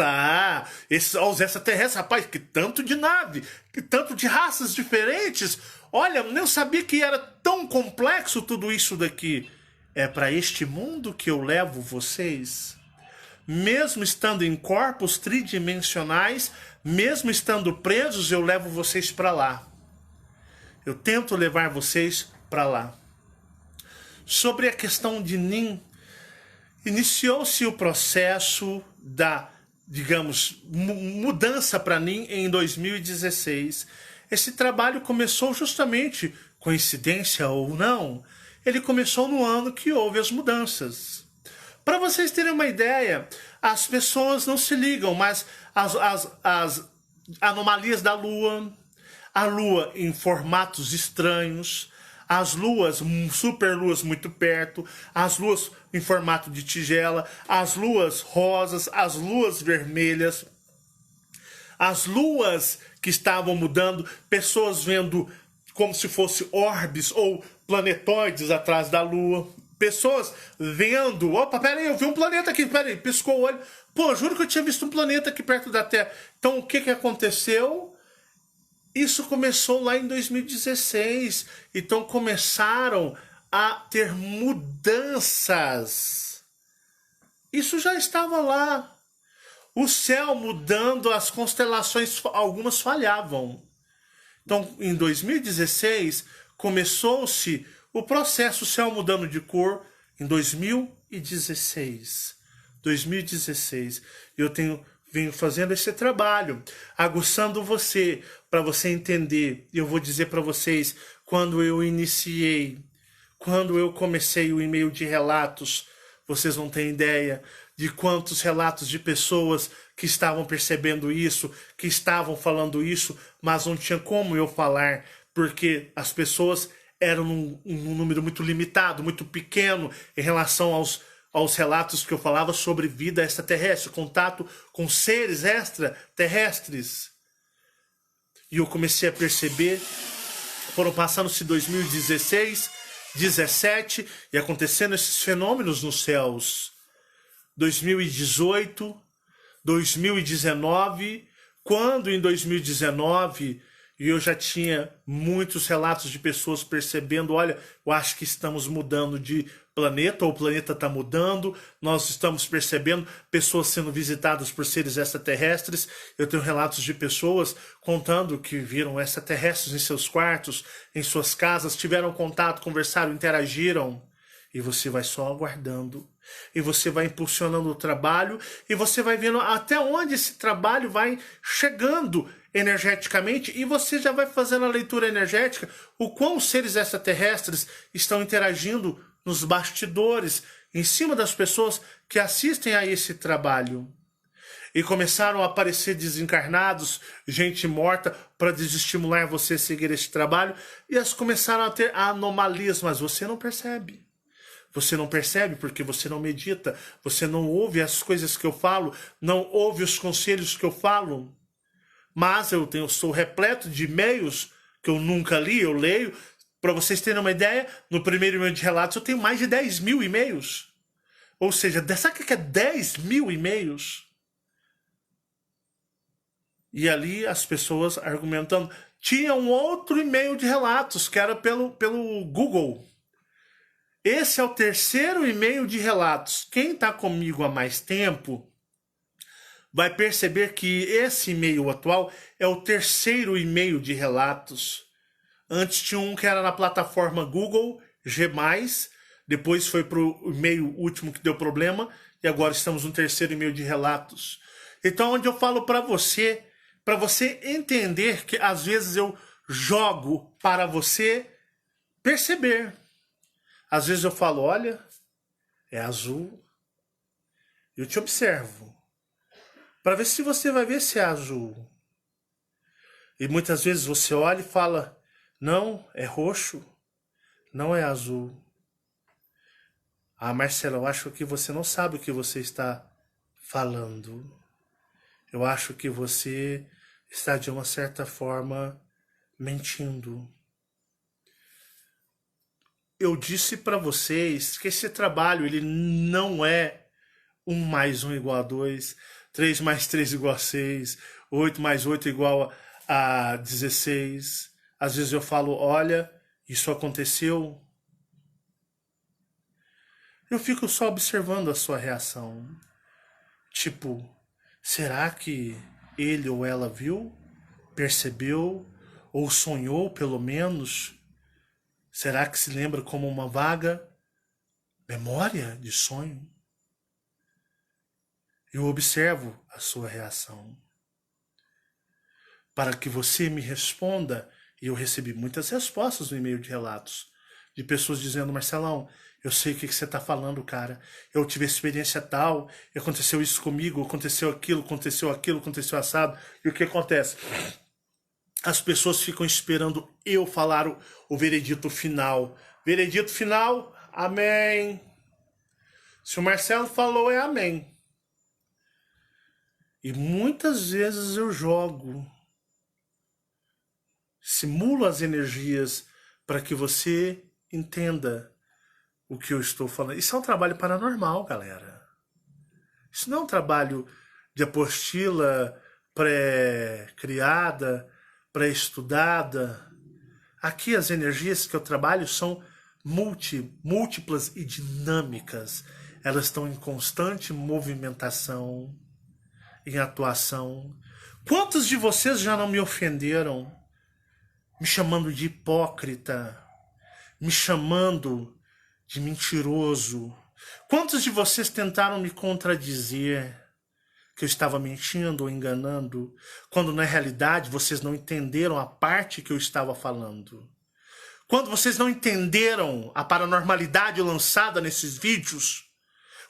os extraterrestres, rapaz, que tanto de nave, que tanto de raças diferentes. Olha, eu nem sabia que era tão complexo tudo isso daqui. É para este mundo que eu levo vocês. Mesmo estando em corpos tridimensionais, mesmo estando presos, eu levo vocês para lá. Eu tento levar vocês para lá. Sobre a questão de Nin, iniciou-se o processo da, digamos, mudança para Nin em 2016. Esse trabalho começou justamente, coincidência ou não, ele começou no ano que houve as mudanças. Para vocês terem uma ideia, as pessoas não se ligam, mas as anomalias da Lua, a Lua em formatos estranhos, as luas, superluas muito perto, as luas em formato de tigela, as luas rosas, as luas vermelhas, as luas que estavam mudando, pessoas vendo como se fosse orbes ou planetoides atrás da lua, pessoas vendo, opa, peraí, eu vi um planeta aqui, peraí, piscou o olho, pô, juro que eu tinha visto um planeta aqui perto da Terra. Então o que aconteceu? Isso começou lá em 2016, então começaram a ter mudanças. Isso já estava lá. O céu mudando, as constelações, algumas falhavam. Então, em 2016, começou-se o processo, o céu mudando de cor, em 2016. 2016. Eu venho fazendo esse trabalho, aguçando você, para você entender. Eu vou dizer para vocês, quando eu comecei o e-mail de relatos, vocês não têm ideia de quantos relatos de pessoas que estavam percebendo isso, que estavam falando isso, mas não tinha como eu falar, porque as pessoas eram um número muito limitado, muito pequeno em relação aos relatos que eu falava sobre vida extraterrestre, contato com seres extraterrestres. E eu comecei a perceber, foram passando-se 2016, 17 e acontecendo esses fenômenos nos céus. 2018, 2019, quando em 2019 eu já tinha muitos relatos de pessoas percebendo, olha, eu acho que estamos mudando de planeta, ou o planeta está mudando, nós estamos percebendo pessoas sendo visitadas por seres extraterrestres. Eu tenho relatos de pessoas contando que viram extraterrestres em seus quartos, em suas casas, tiveram contato, conversaram, interagiram. E você vai só aguardando. E você vai impulsionando o trabalho. E você vai vendo até onde esse trabalho vai chegando energeticamente. E você já vai fazendo a leitura energética. O quão os seres extraterrestres estão interagindo nos bastidores, em cima das pessoas que assistem a esse trabalho. E começaram a aparecer desencarnados, gente morta, para desestimular você a seguir esse trabalho. E elas começaram a ter anomalias, mas você não percebe. Você não percebe porque você não medita, você não ouve as coisas que eu falo, não ouve os conselhos que eu falo. Mas eu sou repleto de e-mails que eu nunca li, eu leio. Para vocês terem uma ideia, no primeiro e-mail de relatos eu tenho mais de 10 mil e-mails. Ou seja, sabe o que é 10 mil e-mails? E ali as pessoas argumentando. Tinha um outro e-mail de relatos que era pelo Google. Esse é o terceiro e-mail de relatos. Quem está comigo há mais tempo vai perceber que esse e-mail atual é o terceiro e-mail de relatos. Antes tinha um que era na plataforma Google, G+, depois foi para o e-mail último que deu problema, e agora estamos no terceiro e-mail de relatos. Então, onde eu falo para você entender que às vezes eu jogo para você perceber. Às vezes eu falo, olha, é azul. Eu te observo. Para ver se você vai ver se é azul. E muitas vezes você olha e fala, não, é roxo. Não é azul. Ah, Marcelo, eu acho que você não sabe o que você está falando. Eu acho que você está, de uma certa forma, mentindo. Eu disse para vocês que esse trabalho ele não é 1 mais 1 igual a 2, 3 mais 3 igual a 6, 8 mais 8 igual a 16. Às vezes eu falo, olha, isso aconteceu. Eu fico só observando a sua reação. Tipo, será que ele ou ela viu, percebeu, ou sonhou pelo menos? Será que se lembra como uma vaga memória de sonho? Eu observo a sua reação. Para que você me responda, e eu recebi muitas respostas no e-mail de relatos, de pessoas dizendo, Marcelão, eu sei o que você está falando, cara. Eu tive experiência tal, aconteceu isso comigo, aconteceu aquilo, aconteceu assado. E o que acontece? as pessoas ficam esperando eu falar o veredito final. Veredito final, amém. Se o Marcelo falou, é amém. E muitas vezes eu jogo, simulo as energias para que você entenda o que eu estou falando. Isso é um trabalho paranormal, galera. Isso não é um trabalho de apostila pré-criada, pré-estudada. Aqui as energias que eu trabalho são múltiplas e dinâmicas. Elas estão em constante movimentação, em atuação. Quantos de vocês já não me ofenderam, me chamando de hipócrita, me chamando de mentiroso? Quantos de vocês tentaram me contradizer que eu estava mentindo ou enganando, quando na realidade vocês não entenderam a parte que eu estava falando? Quando vocês não entenderam a paranormalidade lançada nesses vídeos?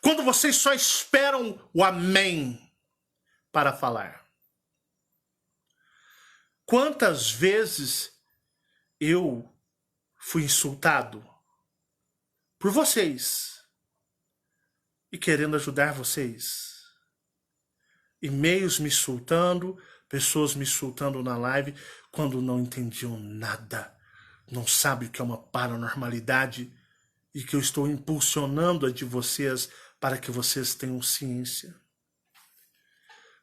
Quando vocês só esperam o amém para falar? Quantas vezes eu fui insultado por vocês e querendo ajudar vocês? E-mails me insultando, pessoas me insultando na live quando não entendiam nada, não sabem o que é uma paranormalidade e que eu estou impulsionando a de vocês para que vocês tenham ciência.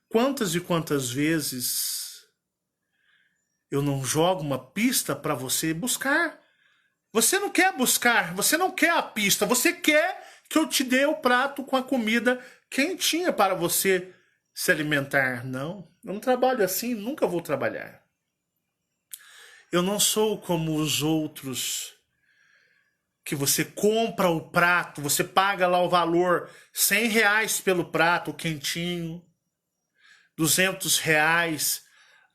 Quantas e quantas vezes eu não jogo uma pista para você buscar? Você não quer buscar, você não quer a pista, você quer que eu te dê o prato com a comida quentinha para você se alimentar. Não, eu não trabalho assim, nunca vou trabalhar. Eu não sou como os outros, que você compra o prato, você paga lá o valor, R$100 pelo prato quentinho, R$200,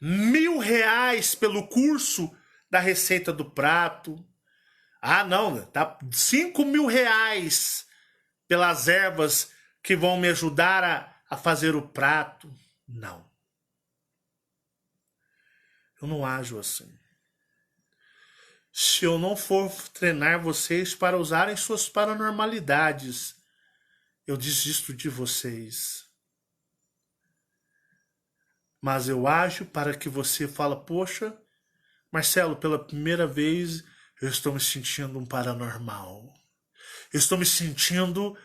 R$1.000 pelo curso da receita do prato. Ah, não, tá R$5.000 pelas ervas que vão me ajudar a fazer o prato. Não. Eu não ajo assim. Se eu não for treinar vocês para usarem suas paranormalidades, eu desisto de vocês. Mas eu ajo para que você fale, poxa, Marcelo, pela primeira vez eu estou me sentindo um paranormal. Eu estou me sentindo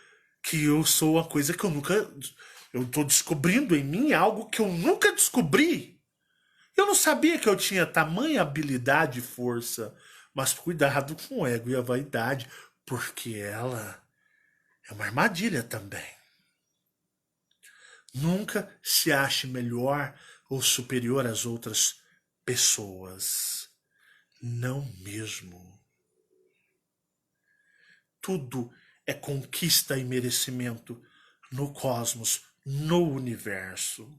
que eu sou uma coisa que eu nunca... Eu estou descobrindo em mim algo que eu nunca descobri. Eu não sabia que eu tinha tamanha habilidade e força. Mas cuidado com o ego e a vaidade, porque ela é uma armadilha também. Nunca se ache melhor ou superior às outras pessoas. Não mesmo. Tudo é conquista e merecimento no cosmos, no universo.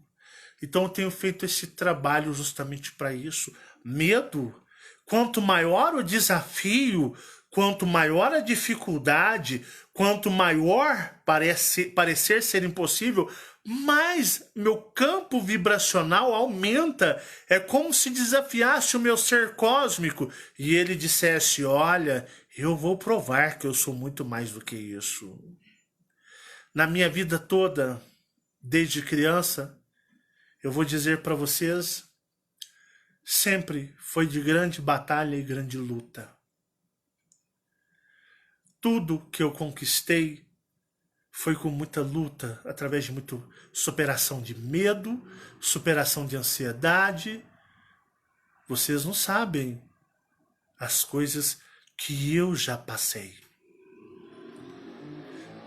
Então eu tenho feito esse trabalho justamente para isso. Medo. Quanto maior o desafio, quanto maior a dificuldade, quanto maior parecer ser impossível, mais meu campo vibracional aumenta. É como se desafiasse o meu ser cósmico e ele dissesse, olha, eu vou provar que eu sou muito mais do que isso. Na minha vida toda, desde criança, eu vou dizer para vocês, sempre foi de grande batalha e grande luta. Tudo que eu conquistei foi com muita luta, através de muita superação de medo, superação de ansiedade. Vocês não sabem as coisas que eu já passei.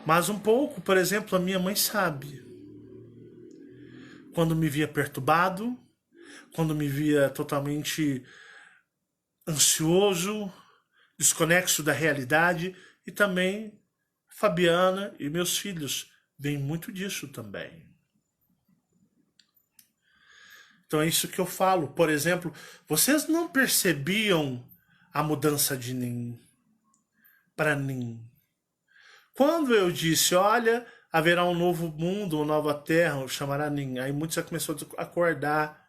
Mas um pouco, por exemplo, a minha mãe sabe. Quando me via perturbado, quando me via totalmente ansioso, desconexo da realidade, e também Fabiana e meus filhos veem muito disso também. Então é isso que eu falo. Por exemplo, vocês não percebiam a mudança de Nin para Nin. Quando eu disse, olha, haverá um novo mundo, uma nova terra, chamará Nin. Aí muitos já começaram a acordar.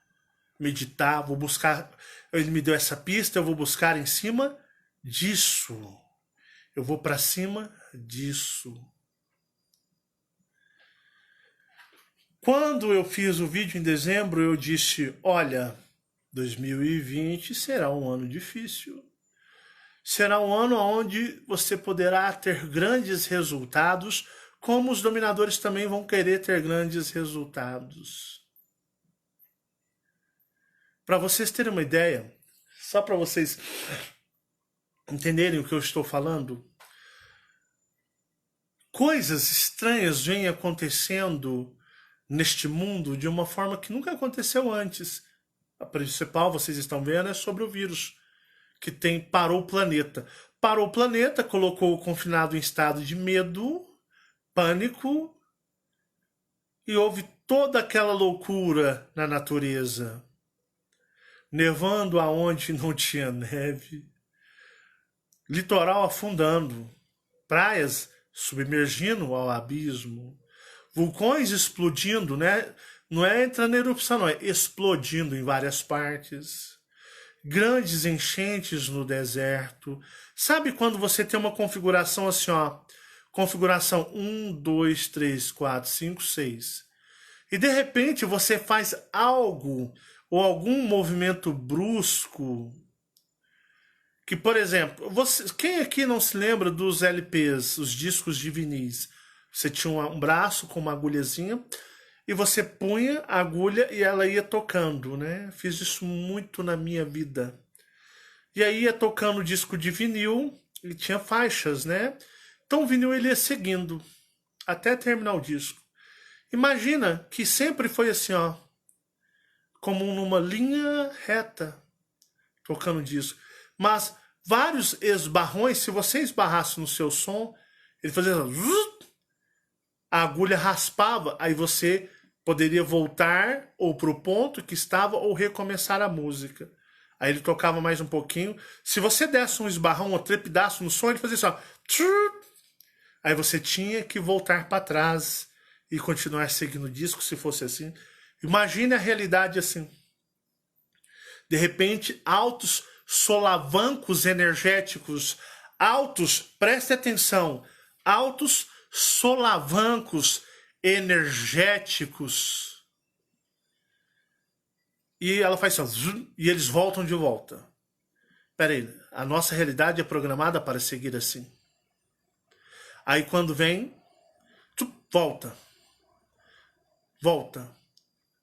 meditar, vou buscar. Ele me deu essa pista, eu vou buscar em cima disso. Eu vou para cima disso. Quando eu fiz o vídeo em dezembro, eu disse: olha, 2020 será um ano difícil. Será um ano onde você poderá ter grandes resultados, como os dominadores também vão querer ter grandes resultados. Para vocês terem uma ideia, só para vocês entenderem o que eu estou falando, coisas estranhas vêm acontecendo neste mundo de uma forma que nunca aconteceu antes. A principal, vocês estão vendo, é sobre o vírus, que parou o planeta. Parou o planeta, colocou o confinado em estado de medo, pânico, e houve toda aquela loucura na natureza. Nevando aonde não tinha neve, litoral afundando, praias submergindo ao abismo, vulcões explodindo, né? Não é entrando em erupção, não, é explodindo em várias partes. Grandes enchentes no deserto. Sabe quando você tem uma configuração assim, ó? Configuração 1, 2, 3, 4, 5, 6. E de repente você faz algo ou algum movimento brusco que, por exemplo, quem aqui não se lembra dos LPs, os discos de vinis? Você tinha um braço com uma agulhazinha e você punha a agulha e ela ia tocando, né? Fiz isso muito na minha vida. E aí ia tocando o disco de vinil e tinha faixas, né? Então o vinil ele ia seguindo até terminar o disco. Imagina que sempre foi assim, ó, como numa linha reta, tocando o disco. Mas vários esbarrões, se você esbarrasse no seu som, ele fazia assim, a agulha raspava, aí você poderia voltar ou para o ponto que estava ou recomeçar a música. Aí ele tocava mais um pouquinho. Se você desse um esbarrão ou trepidaço no som, ele fazia assim, ó. Aí você tinha que voltar para trás e continuar seguindo o disco, se fosse assim. Imagine a realidade assim. De repente, altos solavancos energéticos, altos, preste atenção, altos solavancos energéticos. E ela faz assim, e eles voltam de volta. Peraí, a nossa realidade é programada para seguir assim. Aí quando vem, volta. Volta.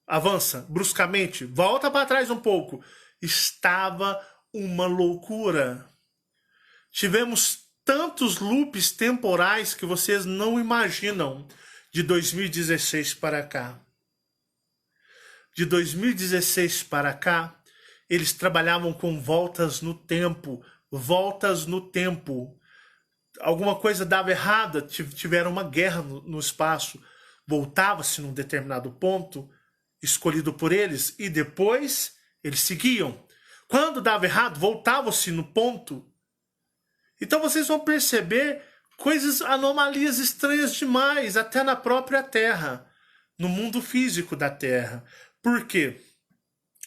Avança bruscamente, volta para trás um pouco. Estava uma loucura. Tivemos tantos loops temporais que vocês não imaginam de 2016 para cá. De 2016 para cá, eles trabalhavam com voltas no tempo. Voltas no tempo. Alguma coisa dava errada, tiveram uma guerra no espaço. Voltava-se num determinado ponto, escolhido por eles, e depois eles seguiam. Quando dava errado, voltavam-se no ponto. Então vocês vão perceber coisas, anomalias estranhas demais, até na própria Terra, no mundo físico da Terra. Por quê?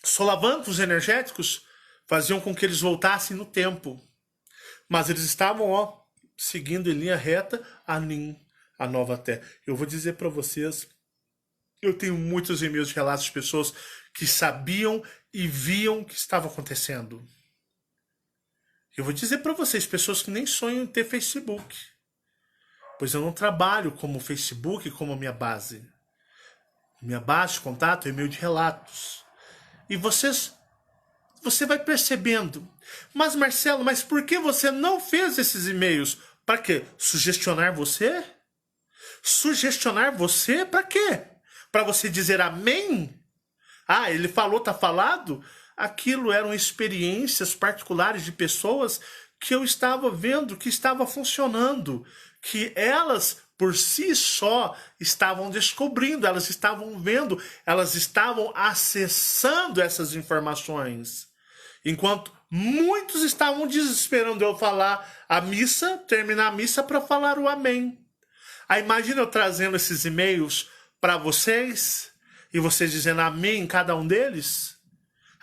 Solavancos energéticos faziam com que eles voltassem no tempo. Mas eles estavam, ó, seguindo em linha reta a nova Terra. Eu vou dizer para vocês, eu tenho muitos e-mails de relatos de pessoas que sabiam e viam o que estava acontecendo. Eu vou dizer para vocês, pessoas que nem sonham em ter Facebook. Pois eu não trabalho como Facebook, como minha base. Minha base de contato é e-mail de relatos. E você vai percebendo. Mas Marcelo, mas por que você não fez esses e-mails? Para quê? Sugestionar você? Sugestionar você para quê? Para você dizer amém? Ah, ele falou, tá falado? Aquilo eram experiências particulares de pessoas que eu estava vendo, que estava funcionando, que elas por si só estavam descobrindo, elas estavam vendo, elas estavam acessando essas informações. Enquanto muitos estavam desesperando eu falar a missa, terminar a missa para falar o amém. Aí imagina eu trazendo esses e-mails para vocês e vocês dizendo amém em cada um deles.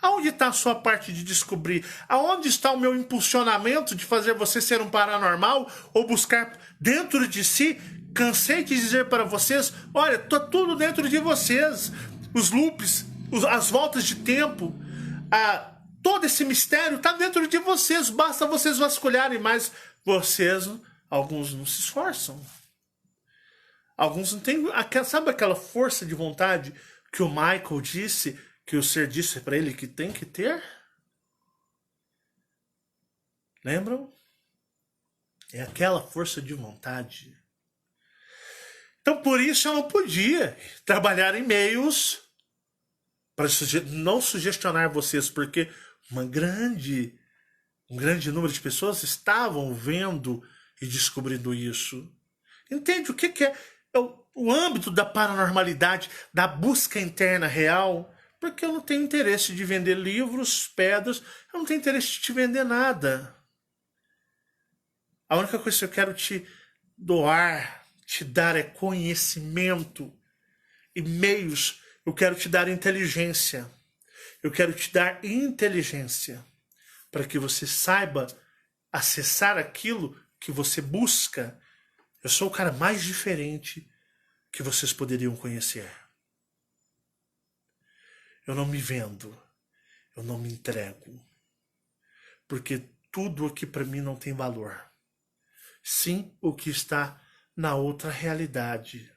Aonde está a sua parte de descobrir? Aonde está o meu impulsionamento de fazer você ser um paranormal ou buscar dentro de si? Cansei de dizer para vocês, olha, tá tudo dentro de vocês. Os loops, as voltas de tempo, todo esse mistério está dentro de vocês. Basta vocês vasculharem, mas vocês, alguns não se esforçam. Alguns não têm, sabe aquela força de vontade que o Michael disse, que o ser disse para ele que tem que ter? Lembram? É aquela força de vontade. Então, por isso eu não podia trabalhar em meios para não sugestionar vocês, porque um grande número de pessoas estavam vendo e descobrindo isso. Entende o que é o âmbito da paranormalidade, da busca interna real? Porque eu não tenho interesse de vender livros, pedras, eu não tenho interesse de te vender nada. A única coisa que eu quero te doar, te dar é conhecimento e meios. Eu quero te dar inteligência. Eu quero te dar inteligência para que você saiba acessar aquilo que você busca. Eu sou o cara mais diferente que vocês poderiam conhecer. Eu não me vendo. Eu não me entrego. Porque tudo aqui para mim não tem valor. Sim, o que está na outra realidade.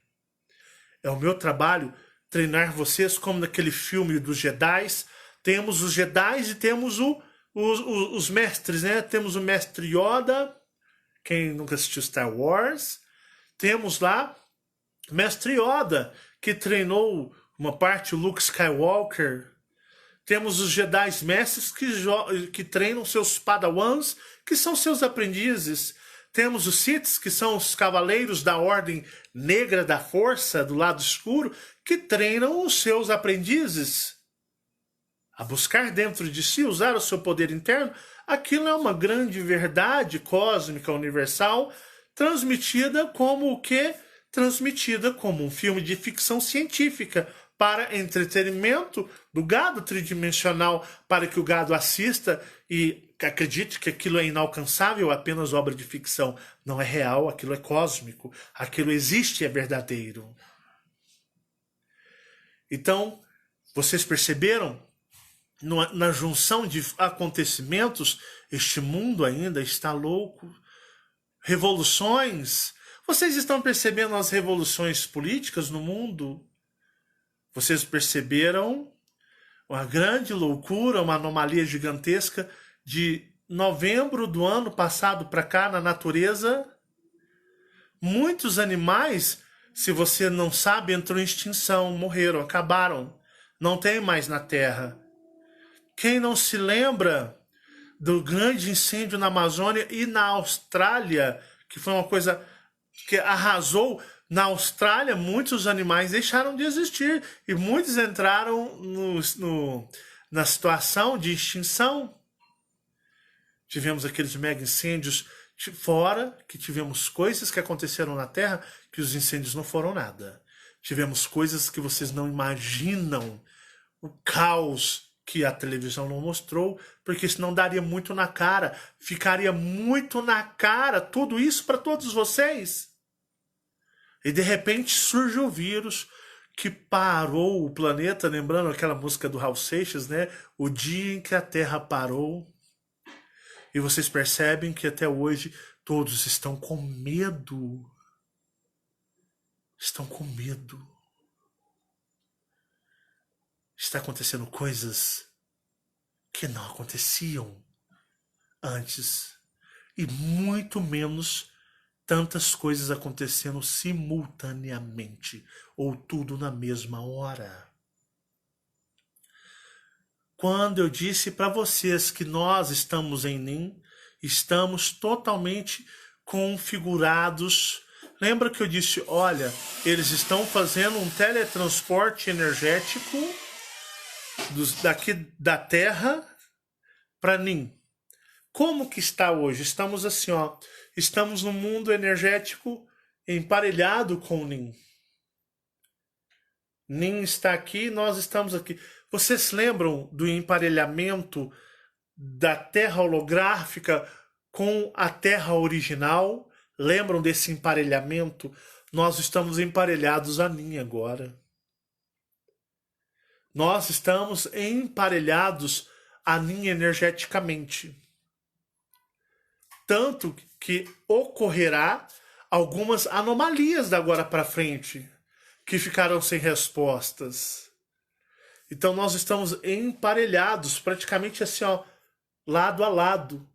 É o meu trabalho treinar vocês como naquele filme dos Jedis. Temos os Jedis e temos os mestres, né? Temos o mestre Yoda, quem nunca assistiu Star Wars. Temos lá o mestre Yoda, que treinou uma parte o Luke Skywalker. Temos os Jedi mestres que treinam seus padawans, que são seus aprendizes. Temos os Siths, que são os cavaleiros da Ordem Negra da Força, do lado escuro, que treinam os seus aprendizes a buscar dentro de si, usar o seu poder interno. Aquilo é uma grande verdade cósmica universal, transmitida como o quê? Transmitida como um filme de ficção científica para entretenimento do gado tridimensional, para que o gado assista e acredite que aquilo é inalcançável, apenas obra de ficção. Não é real, aquilo é cósmico, aquilo existe e é verdadeiro. Então, vocês perceberam? Na junção de acontecimentos, este mundo ainda está louco. Revoluções. Vocês estão percebendo as revoluções políticas no mundo? Vocês perceberam uma grande loucura, uma anomalia gigantesca de novembro do ano passado para cá na natureza? Muitos animais, se você não sabe, entrou em extinção, morreram, acabaram. Não tem mais na Terra. Quem não se lembra do grande incêndio na Amazônia e na Austrália, que foi uma coisa que arrasou? Na Austrália, muitos animais deixaram de existir e muitos entraram na situação de extinção. Tivemos aqueles mega incêndios fora, que tivemos coisas que aconteceram na Terra que os incêndios não foram nada. Tivemos coisas que vocês não imaginam, o caos que a televisão não mostrou, porque senão daria muito na cara, ficaria muito na cara tudo isso para todos vocês. E de repente surge o vírus que parou o planeta, lembrando aquela música do Raul Seixas, né? O dia em que a Terra parou. E vocês percebem que até hoje todos estão com medo. Estão com medo. Está acontecendo coisas que não aconteciam antes. E muito menos tantas coisas acontecendo simultaneamente, ou tudo na mesma hora. Quando eu disse para vocês que nós estamos em Nin, estamos totalmente configurados. Lembra que eu disse, olha, eles estão fazendo um teletransporte energético daqui da Terra para Nin. Como que está hoje? Estamos assim, ó. Estamos no mundo energético emparelhado com Nin. Nin está aqui, nós estamos aqui. Vocês lembram do emparelhamento da Terra holográfica com a Terra original? Lembram desse emparelhamento? Nós estamos emparelhados a Nin agora. Nós estamos emparelhados a Nin energeticamente. Tanto que ocorrerá algumas anomalias da agora para frente, que ficarão sem respostas. Então nós estamos emparelhados, praticamente assim, ó, lado a lado.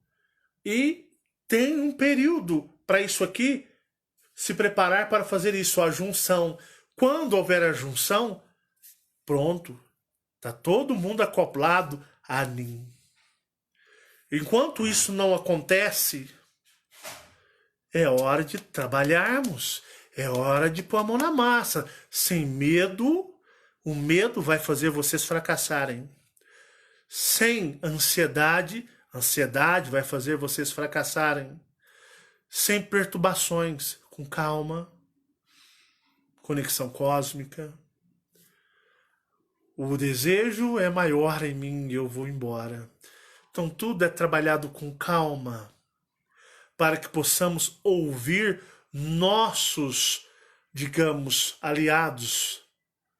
E tem um período para isso aqui se preparar para fazer isso, a junção. Quando houver a junção, pronto, tá todo mundo acoplado a Nin. Enquanto isso não acontece, é hora de trabalharmos, é hora de pôr a mão na massa. Sem medo, o medo vai fazer vocês fracassarem. Sem ansiedade, a ansiedade vai fazer vocês fracassarem. Sem perturbações, com calma, conexão cósmica. O desejo é maior em mim e eu vou embora. Então tudo é trabalhado com calma, para que possamos ouvir nossos, digamos, aliados.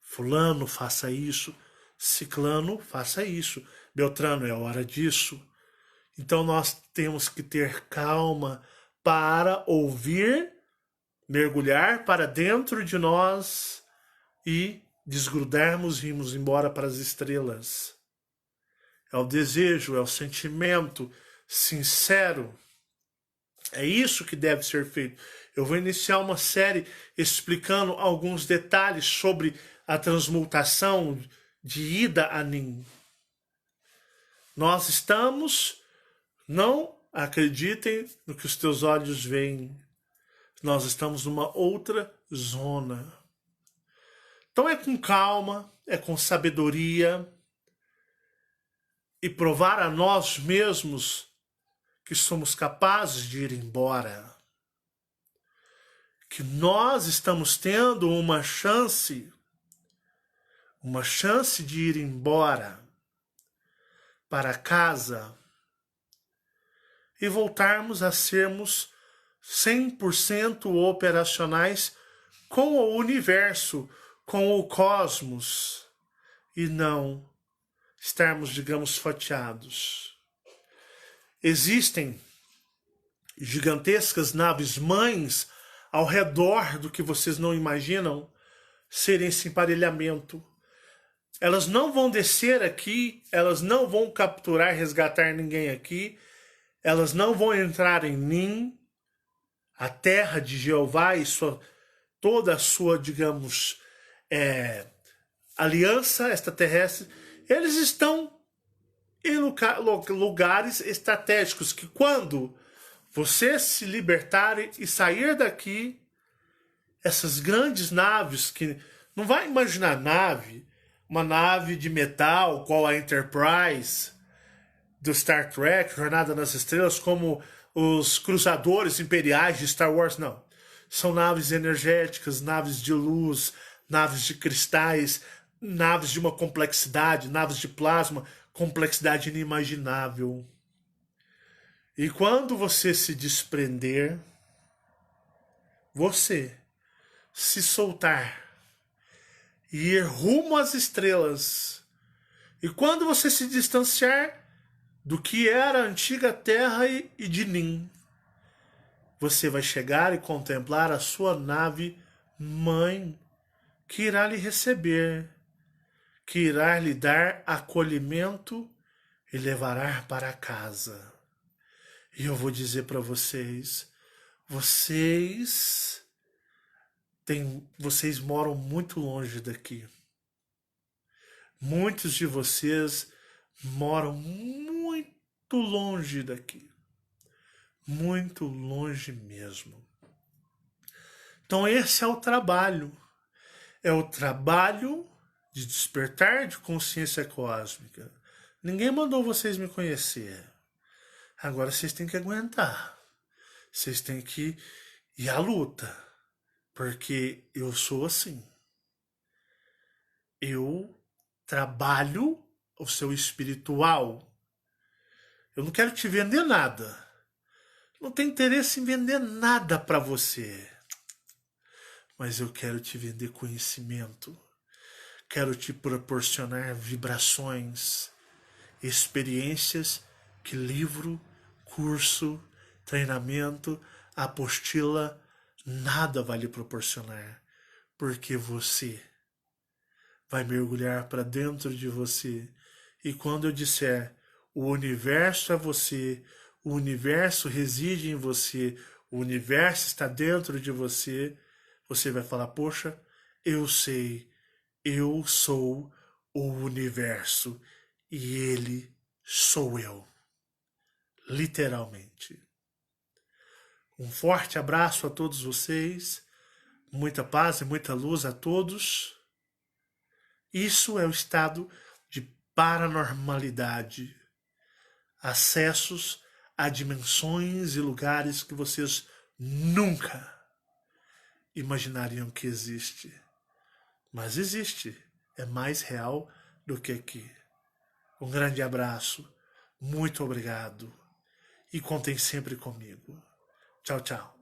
Fulano, faça isso. Ciclano, faça isso. Beltrano, é hora disso. Então nós temos que ter calma para ouvir, mergulhar para dentro de nós e desgrudarmos e irmos embora para as estrelas. É o desejo, é o sentimento sincero. É isso que deve ser feito. Eu vou iniciar uma série explicando alguns detalhes sobre a transmutação de ida a Nin. Nós estamos, não acreditem no que os teus olhos veem. Nós estamos numa outra zona. Então é com calma, é com sabedoria e provar a nós mesmos que somos capazes de ir embora. Que nós estamos tendo uma chance de ir embora para casa e voltarmos a sermos 100% operacionais com o universo, com o cosmos, e não estarmos, digamos, fatiados. Existem gigantescas naves mães ao redor do que vocês não imaginam serem esse emparelhamento. Elas não vão descer aqui, elas não vão capturar, resgatar ninguém aqui, elas não vão entrar em Nin, a terra de Jeová e toda a sua, digamos, aliança extraterrestre. Eles estão em lugares estratégicos que quando você se libertar e sair daqui, essas grandes naves, que não vai imaginar uma nave de metal, qual a Enterprise do Star Trek, Jornada nas Estrelas, como os cruzadores imperiais de Star Wars, não. São naves energéticas, naves de luz, naves de cristais, naves de uma complexidade, naves de plasma, complexidade inimaginável. E quando você se desprender, você se soltar e ir rumo às estrelas, e quando você se distanciar do que era a antiga Terra e de Nin, você vai chegar e contemplar a sua nave mãe, que irá lhe receber, que irá lhe dar acolhimento e levará para casa. E eu vou dizer para vocês, vocês moram muito longe daqui. Muitos de vocês moram muito longe daqui. Muito longe mesmo. Então esse é o trabalho. É o trabalho de despertar de consciência cósmica. Ninguém mandou vocês me conhecer. Agora vocês têm que aguentar. Vocês têm que ir à luta. Porque eu sou assim. Eu trabalho o seu espiritual. Eu não quero te vender nada. Não tenho interesse em vender nada para você. Mas eu quero te vender conhecimento. Quero te proporcionar vibrações, experiências que livro, curso, treinamento, apostila, nada vai lhe proporcionar. Porque você vai mergulhar para dentro de você. E quando eu disser o universo é você, o universo reside em você, o universo está dentro de você, você vai falar: poxa, eu sei, eu sou o universo e ele sou eu. Literalmente. Um forte abraço a todos vocês, muita paz e muita luz a todos. Isso é o estado de paranormalidade. Acessos a dimensões e lugares que vocês nunca imaginariam que existe. Mas existe. É mais real do que aqui. Um grande abraço. Muito obrigado. E contem sempre comigo. Tchau, tchau.